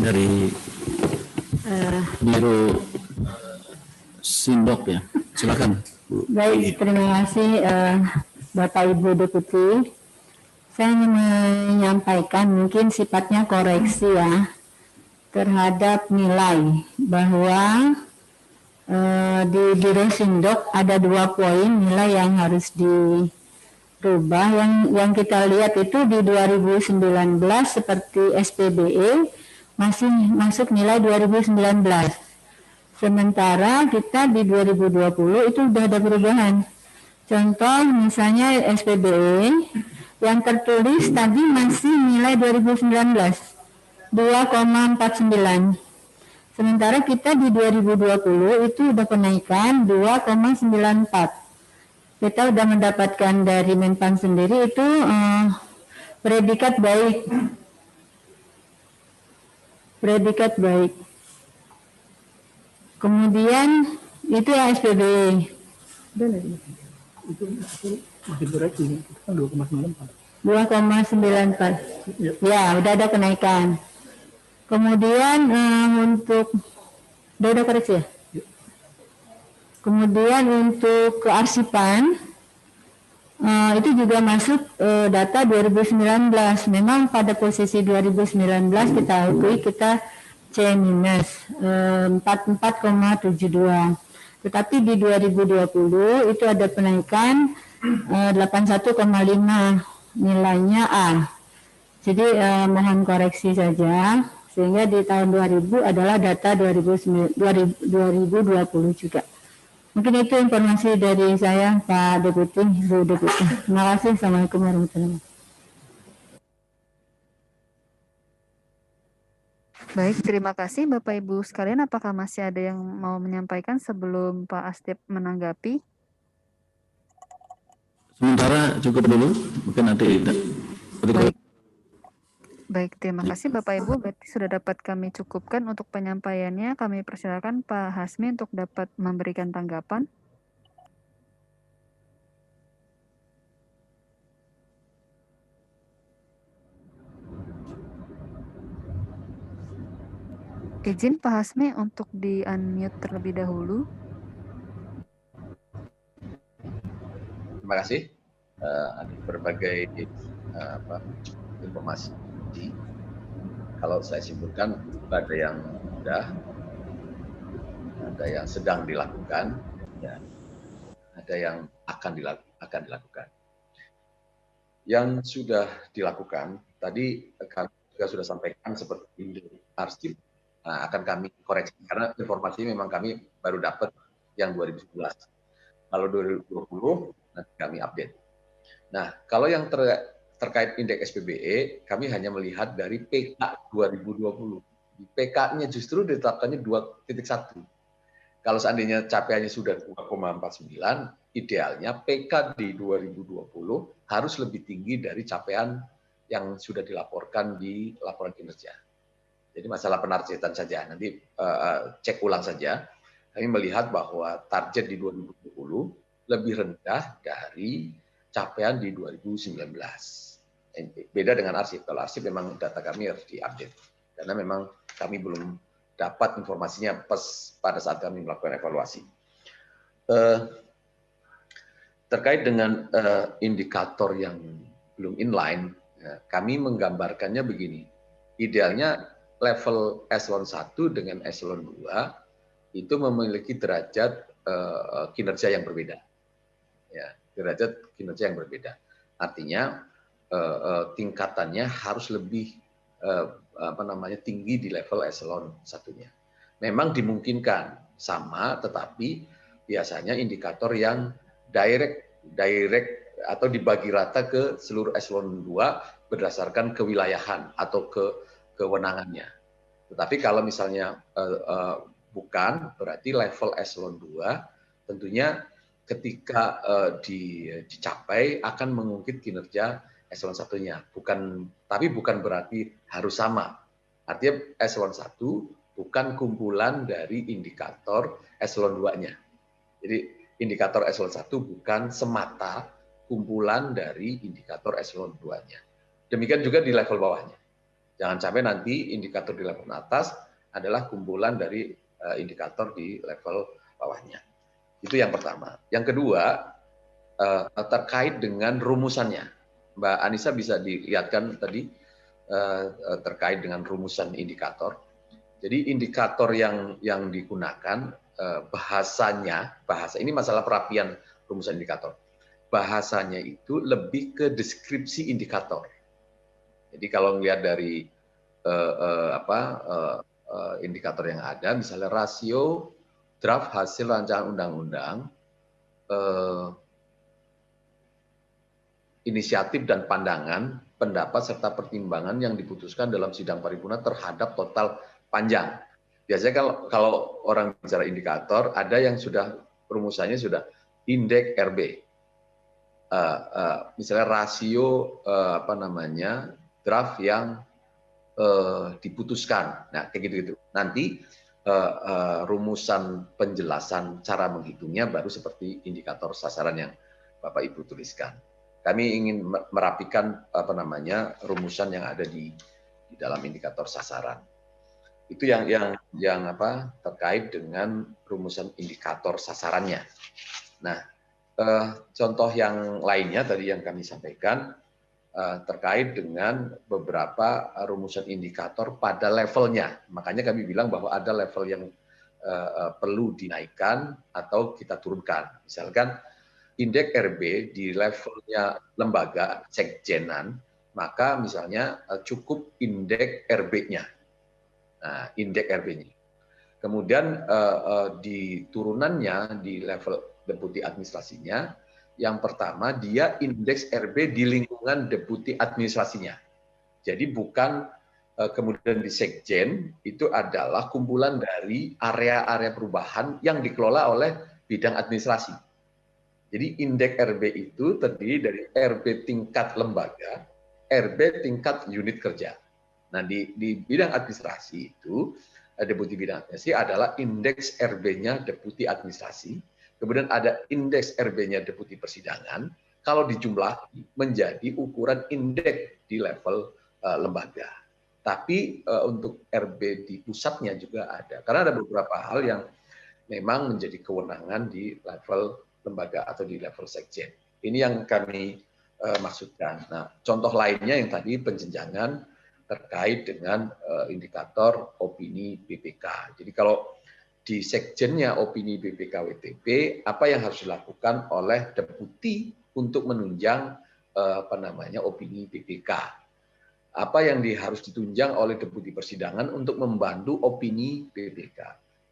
[SPEAKER 5] dari Biro Sindok ya. Silakan.
[SPEAKER 7] Baik, terima kasih Bapak Ibu Deputi. Saya ingin menyampaikan mungkin sifatnya koreksi ya terhadap nilai bahwa di Biro Sindok ada 2 poin nilai yang harus dirubah. Yang kita lihat itu di 2019 seperti SPBE masih masuk nilai 2019. Sementara kita di 2020 itu sudah ada perubahan. Contoh misalnya SPBE yang tertulis tadi masih nilai 2019 2,49. Sementara kita di 2020 itu udah kenaikan 2,94. Kita udah mendapatkan dari Menpan sendiri itu predikat baik. Predikat baik. Kemudian itu yang SPBE.
[SPEAKER 2] Itu masih bereaksi, itu kan 2,94.
[SPEAKER 7] 2,94. Ya, udah ada kenaikan. Kemudian untuk udah koreksi ya? Kemudian untuk kearsipan itu juga masuk data 2019. Memang pada posisi 2019 kita akui kita C- 44,72. Tetapi di 2020 itu ada penaikan 81,5 nilainya A. Jadi mohon koreksi saja sehingga di tahun 2000 adalah data 2020 juga. Mungkin itu informasi dari saya Pak Deputi, Bu Deputi. Terima kasih. Assalamualaikum warahmatullahi wabarakatuh.
[SPEAKER 1] Baik, terima kasih Bapak Ibu sekalian. Apakah masih ada yang mau menyampaikan sebelum Pak Astip menanggapi?
[SPEAKER 5] Sementara cukup dulu, mungkin nanti
[SPEAKER 1] Baik, terima kasih Bapak Ibu. Berarti sudah dapat kami cukupkan untuk penyampaiannya. Kami persilakan Pak Hasmi untuk dapat memberikan tanggapan. Izin Pak Hasmi untuk di-unmute terlebih dahulu.
[SPEAKER 4] Terima kasih. Ada berbagai informasi. Kalau saya simpulkan, ada yang sudah, ada yang sedang dilakukan, ya, ada yang akan dilakukan. Yang sudah dilakukan, tadi kami juga sudah sampaikan seperti arsip. Nah, akan kami koreksi karena informasi memang kami baru dapat yang 2011. Kalau 2020 nanti kami update. Nah, kalau yang terkait indeks SPBE, kami hanya melihat dari PK 2020. Di PK-nya justru ditetapkannya 2.1. Kalau seandainya capaiannya sudah 2,49, idealnya PK di 2020 harus lebih tinggi dari capaian yang sudah dilaporkan di laporan kinerja. Jadi masalah penargetan saja, nanti cek ulang saja. Kami melihat bahwa target di 2020 lebih rendah dari capaian di 2019. Beda dengan arsip. Kalau arsip memang data kami harus diupdate. Karena memang kami belum dapat informasinya pada saat kami melakukan evaluasi. Terkait dengan indikator yang belum inline, kami menggambarkannya begini. Idealnya level eselon 1 dengan eselon 2 itu memiliki derajat kinerja yang berbeda. Ya, derajat kinerja yang berbeda. Artinya tingkatannya harus lebih tinggi di level eselon 1-nya. Memang dimungkinkan sama, tetapi biasanya indikator yang direct atau dibagi rata ke seluruh eselon 2 berdasarkan kewilayahan atau kewenangannya. Tetapi kalau misalnya bukan, berarti level eselon 2 tentunya ketika dicapai akan mengungkit kinerja eselon 1-nya. Tapi bukan berarti harus sama. Artinya eselon 1 bukan kumpulan dari indikator eselon 2-nya. Jadi indikator eselon 1 bukan semata kumpulan dari indikator eselon 2-nya. Demikian juga di level bawahnya. Jangan sampai nanti indikator di level atas adalah kumpulan dari indikator di level bawahnya. Itu yang pertama. Yang kedua, terkait dengan rumusannya. Mbak Anissa bisa dilihatkan tadi terkait dengan rumusan indikator. Jadi indikator yang digunakan bahasa ini masalah perapian rumusan indikator. Bahasanya itu lebih ke deskripsi indikator. Jadi kalau melihat dari indikator yang ada, misalnya rasio draft hasil rancangan undang-undang, inisiatif dan pandangan, pendapat serta pertimbangan yang diputuskan dalam sidang paripurna terhadap total panjang. Biasanya kalau orang bicara indikator, ada yang sudah rumusannya sudah indeks RB. Misalnya rasio draft yang diputuskan. Nah, kayak gitu-gitu. Nanti rumusan penjelasan cara menghitungnya baru seperti indikator sasaran yang Bapak Ibu tuliskan. Kami ingin merapikan rumusan yang ada di dalam indikator sasaran. Itu yang terkait dengan rumusan indikator sasarannya. Nah, contoh yang lainnya tadi yang kami sampaikan terkait dengan beberapa rumusan indikator pada levelnya. Makanya kami bilang bahwa ada level yang perlu dinaikkan atau kita turunkan. Misalkan indeks RB di levelnya lembaga sekjenan, maka misalnya cukup indeks RB-nya. Nah, indeks RB-nya. Kemudian di turunannya di level deputi administrasinya, yang pertama dia indeks RB di lingkungan deputi administrasinya. Jadi bukan kemudian di sekjen itu adalah kumpulan dari area-area perubahan yang dikelola oleh bidang administrasi. Jadi indeks RB itu terdiri dari RB tingkat lembaga, RB tingkat unit kerja. Nah, di bidang administrasi itu, deputi bidang administrasi adalah indeks RB-nya deputi administrasi, kemudian ada indeks RB-nya deputi persidangan, kalau dijumlahi menjadi ukuran indeks di level lembaga. Tapi untuk RB di pusatnya juga ada, karena ada beberapa hal yang memang menjadi kewenangan di level lembaga atau di level sekjen. Ini yang kami maksudkan. Nah, contoh lainnya yang tadi penjenjangan terkait dengan indikator opini BPK. Jadi kalau di sekjennya opini BPK WTP, apa yang harus dilakukan oleh deputi untuk menunjang opini BPK? Apa yang harus ditunjang oleh deputi persidangan untuk membantu opini BPK?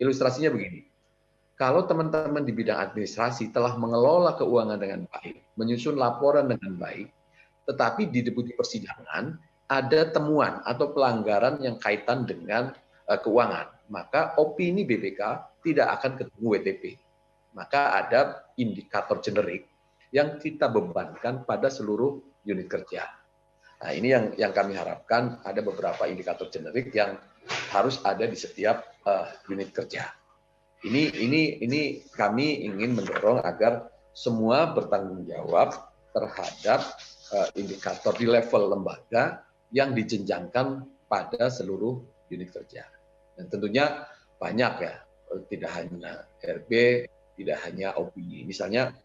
[SPEAKER 4] Ilustrasinya begini. Kalau teman-teman di bidang administrasi telah mengelola keuangan dengan baik, menyusun laporan dengan baik, tetapi di deputi persidangan ada temuan atau pelanggaran yang kaitan dengan keuangan, maka opini BPK tidak akan ketemu WTP. Maka ada indikator generik yang kita bebankan pada seluruh unit kerja. Nah, ini yang kami harapkan, ada beberapa indikator generik yang harus ada di setiap unit kerja. Ini kami ingin mendorong agar semua bertanggung jawab terhadap indikator di level lembaga yang dijenjangkan pada seluruh unit kerja. Dan tentunya banyak ya, tidak hanya RB, tidak hanya opini. Misalnya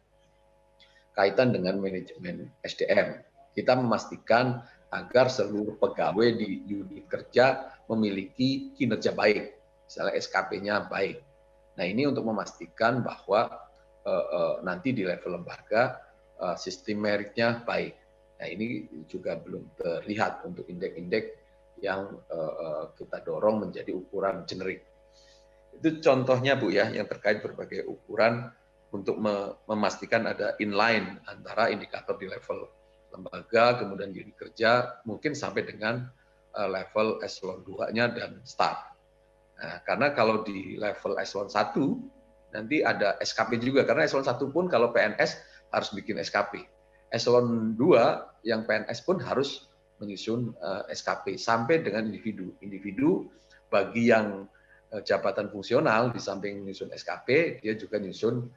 [SPEAKER 4] kaitan dengan manajemen SDM, kita memastikan agar seluruh pegawai di unit kerja memiliki kinerja baik, misalnya SKP-nya baik. Nah, ini untuk memastikan bahwa nanti di level lembaga sistem meritnya baik. Nah, ini juga belum terlihat untuk indeks-indeks yang kita dorong menjadi ukuran generik. Itu contohnya, Bu, ya, yang terkait berbagai ukuran untuk memastikan ada inline antara indikator di level lembaga, kemudian unit kerja, mungkin sampai dengan level eselon 2-nya dan staff. Nah, karena kalau di level eselon 1 nanti ada SKP juga, karena eselon 1 pun kalau PNS harus bikin SKP. Eselon 2 yang PNS pun harus menyusun SKP sampai dengan individu. Individu bagi yang jabatan fungsional di samping menyusun SKP, dia juga menyusun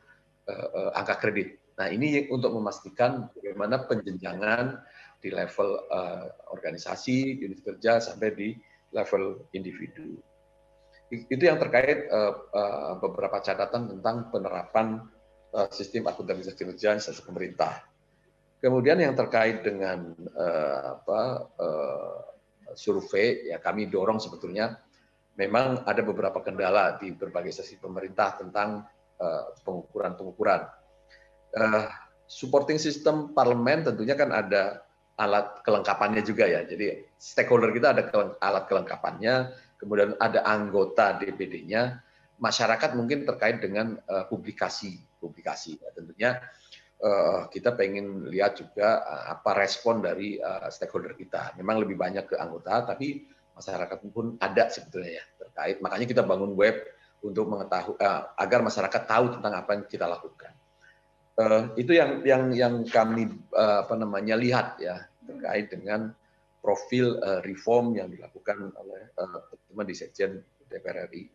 [SPEAKER 4] angka kredit. Nah, ini untuk memastikan bagaimana penjenjangan di level organisasi, unit kerja, sampai di level individu. Itu yang terkait beberapa catatan tentang penerapan sistem akuntabilitas kinerja instansi pemerintah. Kemudian yang terkait dengan survei, ya kami dorong sebetulnya memang ada beberapa kendala di berbagai instansi pemerintah tentang pengukuran. Supporting system parlemen tentunya kan ada alat kelengkapannya juga ya. Jadi stakeholder kita ada alat kelengkapannya, kemudian ada anggota DPD-nya, masyarakat mungkin terkait dengan publikasi. Ya, tentunya kita pengen lihat juga apa respon dari stakeholder kita. Memang lebih banyak ke anggota, tapi masyarakat pun ada sebetulnya ya terkait. Makanya kita bangun web untuk mengetahui agar masyarakat tahu tentang apa yang kita lakukan. Itu yang kami lihat ya terkait dengan profil reform yang dilakukan oleh teman-teman di Sekjen DPR RI.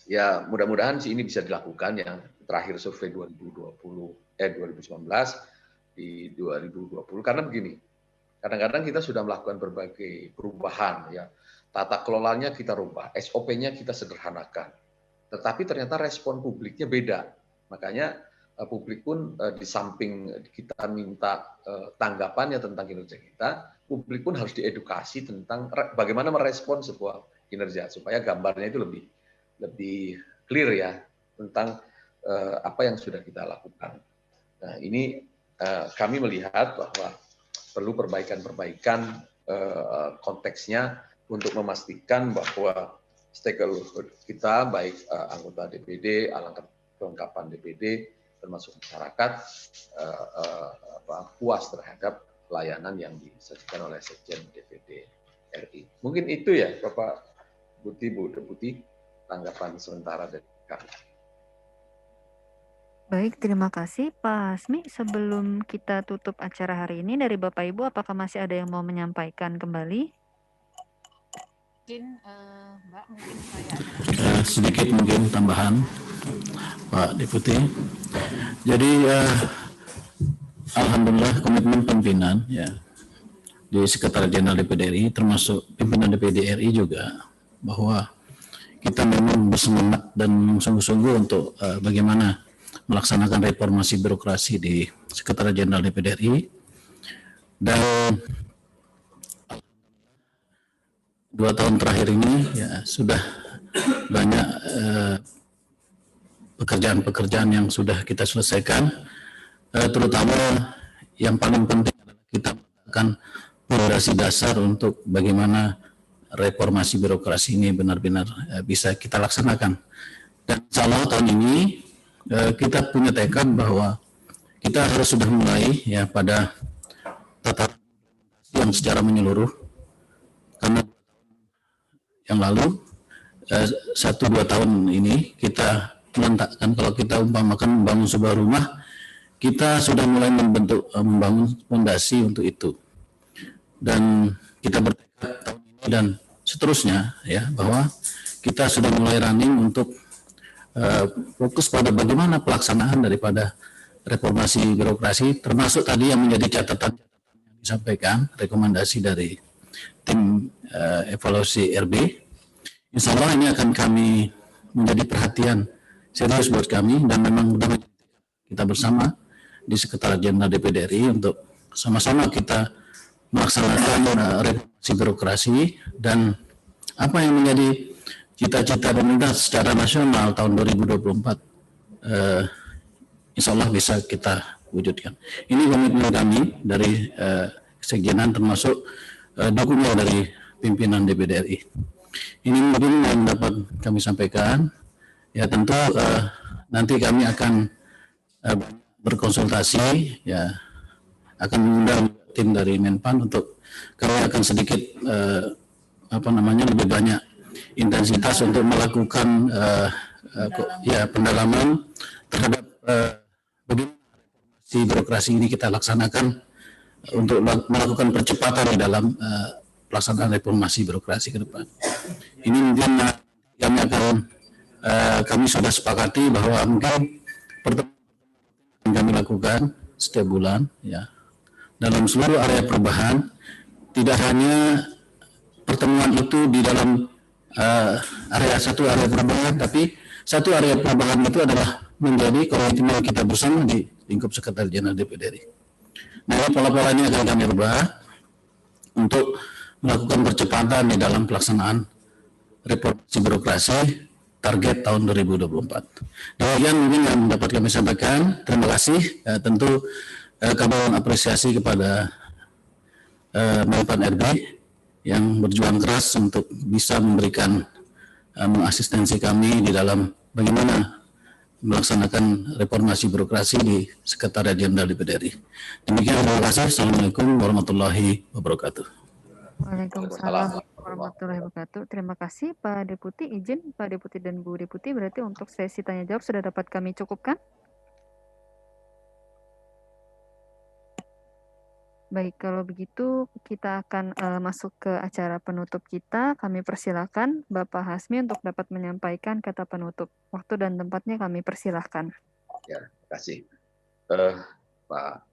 [SPEAKER 4] Ya mudah-mudahan sih ini bisa dilakukan. Yang terakhir survei 2019 di 2020, karena begini, kadang-kadang kita sudah melakukan berbagai perubahan ya, tata kelolanya kita rubah, SOP-nya kita sederhanakan, tetapi ternyata respon publiknya beda. Makanya publik pun di samping kita minta tanggapannya tentang kinerja kita, publik pun harus diedukasi tentang bagaimana merespon sebuah kinerja supaya gambarnya itu lebih clear ya tentang apa yang sudah kita lakukan. Nah, ini kami melihat bahwa perlu perbaikan konteksnya untuk memastikan bahwa stakeholder kita baik anggota DPD, alat kelengkapan DPD, termasuk masyarakat puas terhadap pelayanan yang disajikan oleh Sekjen DPD RI. Mungkin itu ya Bapak Buti, Bu Deputi, tanggapan sementara dari kami.
[SPEAKER 1] Baik, terima kasih Pak Hasmi. Sebelum kita tutup acara hari ini dari Bapak Ibu, apakah masih ada yang mau menyampaikan kembali?
[SPEAKER 6] Mungkin Mbak, mungkin saya
[SPEAKER 5] sedikit mungkin tambahan Pak Deputi. Jadi alhamdulillah komitmen pimpinan ya di Sekretariat Jenderal DPD RI termasuk pimpinan DPD RI juga bahwa kita memang bersemangat dan sungguh-sungguh untuk bagaimana melaksanakan reformasi birokrasi di Sekretariat Jenderal DPD RI, dan 2 tahun terakhir ini ya sudah banyak pekerjaan-pekerjaan yang sudah kita selesaikan, terutama yang paling penting adalah kita melakukan fondasi dasar untuk bagaimana reformasi birokrasi ini benar-benar bisa kita laksanakan. Dan insya Allah tahun ini kita punya tekad bahwa kita harus sudah mulai ya pada tataran yang secara menyeluruh, karena yang lalu 1-2 tahun ini kita melentakkan, kalau kita umpamakan membangun sebuah rumah, kita sudah mulai membangun fondasi untuk itu, dan kita bertekad tahun ini dan seterusnya ya bahwa kita sudah mulai running untuk fokus pada bagaimana pelaksanaan daripada reformasi birokrasi, termasuk tadi yang menjadi catatan yang disampaikan, rekomendasi dari tim evaluasi RB. Insya Allah ini akan kami menjadi perhatian serius buat kami, dan memang mudah kita bersama di Sekretariat Jenderal DPD RI untuk sama-sama kita melaksanakan reformasi birokrasi, dan apa yang menjadi cita-cita pemerintah secara nasional tahun 2024 insya Allah bisa kita wujudkan. Ini komitmen kami dari Sekjenan, termasuk dukungan dari pimpinan DPD RI. Ini mungkin yang dapat kami sampaikan. Ya tentu nanti kami akan berkonsultasi, ya akan mengundang tim dari Menpan untuk kami akan sedikit lebih banyak intensitas untuk melakukan pendalaman terhadap bagaimana reformasi birokrasi ini kita laksanakan untuk melakukan percepatan di dalam pelaksanaan reformasi birokrasi ke depan. Ini mungkin kami akan kami sudah sepakati bahwa mungkin pertemuan yang kami lakukan setiap bulan ya dalam seluruh area perubahan, tidak hanya pertemuan itu di dalam area perubahan, tapi satu area perubahan itu adalah menjadi komitmen kita bersama di lingkup Sekretariat Jenderal DPD RI. Nah, pola-pola ini akan kami rubah untuk melakukan percepatan di dalam pelaksanaan reformasi birokrasi target tahun 2024. Demikian mungkin yang dapat kami sampaikan. Terima kasih. Tentu kami mengapresiasi kepada Menpan RB yang berjuang keras untuk bisa memberikan mengasistensi kami di dalam bagaimana melaksanakan reformasi birokrasi di Sekretariat Jenderal DPD RI. Demikian, terima kasih. Assalamualaikum warahmatullahi wabarakatuh.
[SPEAKER 1] Waalaikumsalam warahmatullahi wabarakatuh. Terima kasih Pak Deputi. Izin Pak Deputi dan Bu Deputi, berarti untuk sesi tanya jawab sudah dapat kami cukupkan? Baik, kalau begitu kita akan masuk ke acara penutup kita. Kami persilahkan Bapak Hasmi untuk dapat menyampaikan kata penutup. Waktu dan tempatnya kami persilahkan.
[SPEAKER 4] Ya, terima kasih. Pak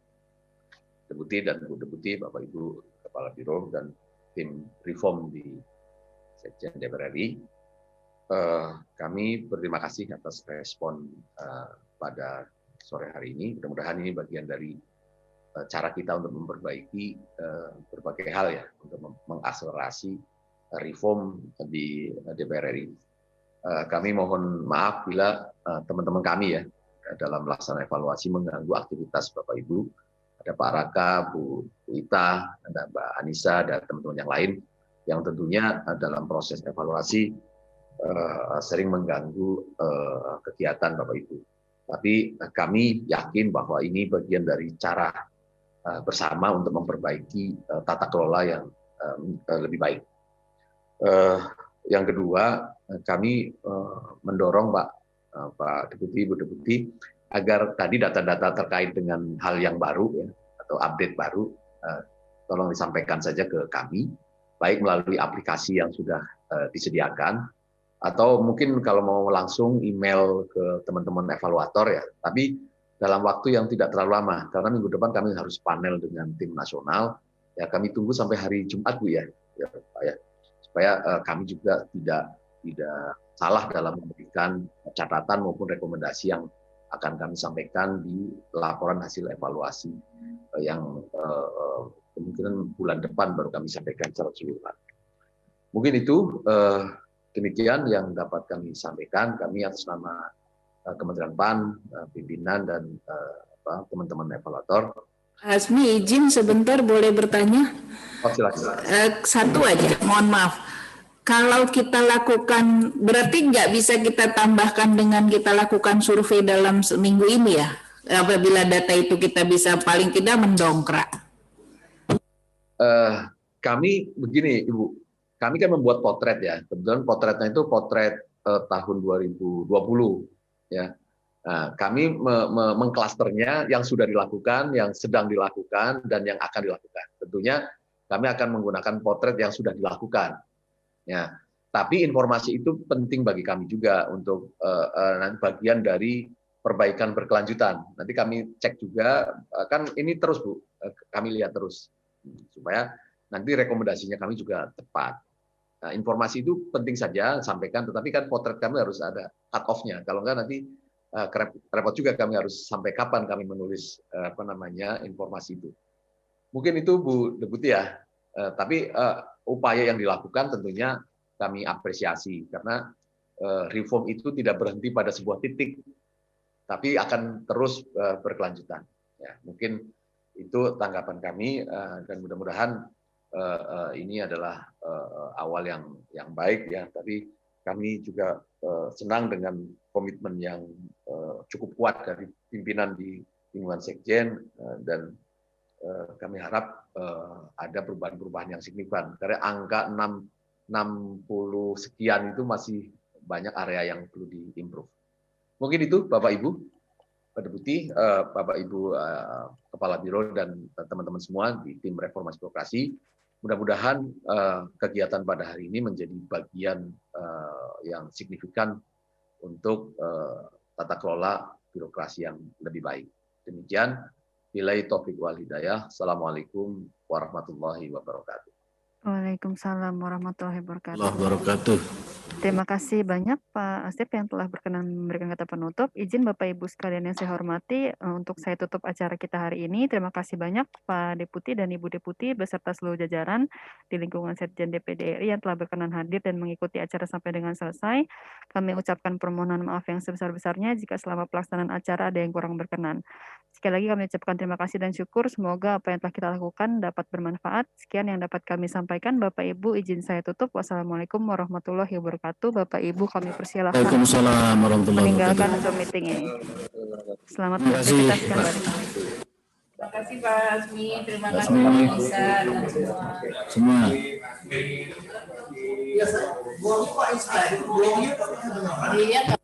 [SPEAKER 4] Deputi dan Bu Deputi, Bapak Ibu Kepala Biro dan tim reform di Sekjen DPR RI. Kami berterima kasih atas respon pada sore hari ini. Mudah-mudahan ini bagian dari cara kita untuk memperbaiki berbagai hal ya, untuk mengakselerasi reform di DPR RI. Kami mohon maaf bila teman-teman kami ya dalam melaksanakan evaluasi mengganggu aktivitas Bapak Ibu. Ada Pak Raka, Bu Ita, ada Mbak Anissa, dan teman-teman yang lain yang tentunya dalam proses evaluasi sering mengganggu kegiatan Bapak Ibu. Tapi kami yakin bahwa ini bagian dari cara bersama untuk memperbaiki tata kelola yang lebih baik. Yang kedua, kami mendorong Pak Deputi, Bu Deputi, agar tadi data-data terkait dengan hal yang baru ya, atau update baru, tolong disampaikan saja ke kami, baik melalui aplikasi yang sudah disediakan, atau mungkin kalau mau langsung email ke teman-teman evaluator ya, tapi dalam waktu yang tidak terlalu lama, karena minggu depan kami harus panel dengan tim nasional, ya kami tunggu sampai hari Jumat Bu ya, Pak ya, supaya kami juga tidak salah dalam memberikan catatan maupun rekomendasi yang akan kami sampaikan di laporan hasil evaluasi yang kemungkinan bulan depan baru kami sampaikan secara keseluruhan. Mungkin itu demikian yang dapat kami sampaikan. Kami atas nama Kementerian PAN, pimpinan dan teman-teman evaluator.
[SPEAKER 6] Hasmi, izin sebentar boleh bertanya?
[SPEAKER 4] Oh, silakan.
[SPEAKER 6] Satu aja, mohon maaf. Kalau kita lakukan, berarti nggak bisa kita tambahkan dengan kita lakukan survei dalam seminggu ini ya? Apabila data itu kita bisa paling tidak mendongkrak.
[SPEAKER 4] Kami begini, Ibu. Kami kan membuat potret ya. Kebetulan potretnya itu potret tahun 2020. Ya. Nah, kami mengklasternya yang sudah dilakukan, yang sedang dilakukan, dan yang akan dilakukan. Tentunya kami akan menggunakan potret yang sudah dilakukan. Ya, tapi informasi itu penting bagi kami juga untuk bagian dari perbaikan berkelanjutan. Nanti kami cek juga, kan ini terus Bu, kami lihat terus supaya nanti rekomendasinya kami juga tepat. Nah, informasi itu penting saja sampaikan, tetapi kan potret kami harus ada cut off-nya. Kalau enggak nanti repot juga kami harus sampai kapan kami menulis informasi itu. Mungkin itu Bu Deputi ya. Tapi upaya yang dilakukan tentunya kami apresiasi karena reform itu tidak berhenti pada sebuah titik, tapi akan terus berkelanjutan. Ya, mungkin itu tanggapan kami dan mudah-mudahan ini adalah awal yang baik ya. Tapi kami juga senang dengan komitmen yang cukup kuat dari pimpinan di lingkungan Sekjen dan kami harap ada perubahan-perubahan yang signifikan. Karena angka 60 sekian itu masih banyak area yang perlu diimprove. Mungkin itu Bapak Ibu, Pak Deputi, Bapak Ibu Kepala Biro dan teman-teman semua di tim reformasi birokrasi. Mudah-mudahan kegiatan pada hari ini menjadi bagian yang signifikan untuk tata kelola birokrasi yang lebih baik. Demikian. Billahi taufiq wal hidayah. Assalamualaikum warahmatullahi wabarakatuh.
[SPEAKER 1] Waalaikumsalam warahmatullahi wabarakatuh.
[SPEAKER 5] Allah wabarakatuh.
[SPEAKER 1] Terima kasih banyak Pak Asep yang telah berkenan memberikan kata penutup. Izin Bapak Ibu sekalian yang saya hormati, untuk saya tutup acara kita hari ini. Terima kasih banyak Pak Deputi dan Ibu Deputi beserta seluruh jajaran di lingkungan Setjen DPD RI yang telah berkenan hadir dan mengikuti acara sampai dengan selesai. Kami ucapkan permohonan maaf yang sebesar-besarnya jika selama pelaksanaan acara ada yang kurang berkenan. Sekali lagi kami ucapkan terima kasih dan syukur. Semoga apa yang telah kita lakukan dapat bermanfaat. Sekian yang dapat kami sampaikan. Bapak Ibu, izin saya tutup. Wassalamualaikum warahmatullahi wabarakatuh. Bapak Ibu, kami persilahkan
[SPEAKER 5] Waalaikumsalam warahmatullahi
[SPEAKER 1] meninggalkan
[SPEAKER 5] wabarakatuh.
[SPEAKER 1] Zoom meeting ini. Selamat
[SPEAKER 5] Terima kasih.
[SPEAKER 1] beraktivitas kembali.
[SPEAKER 6] Terima kasih Pak Azmi, terima kasih
[SPEAKER 5] Azmi.
[SPEAKER 6] Pak Nisa dan semua.
[SPEAKER 5] Semua.
[SPEAKER 6] Iya.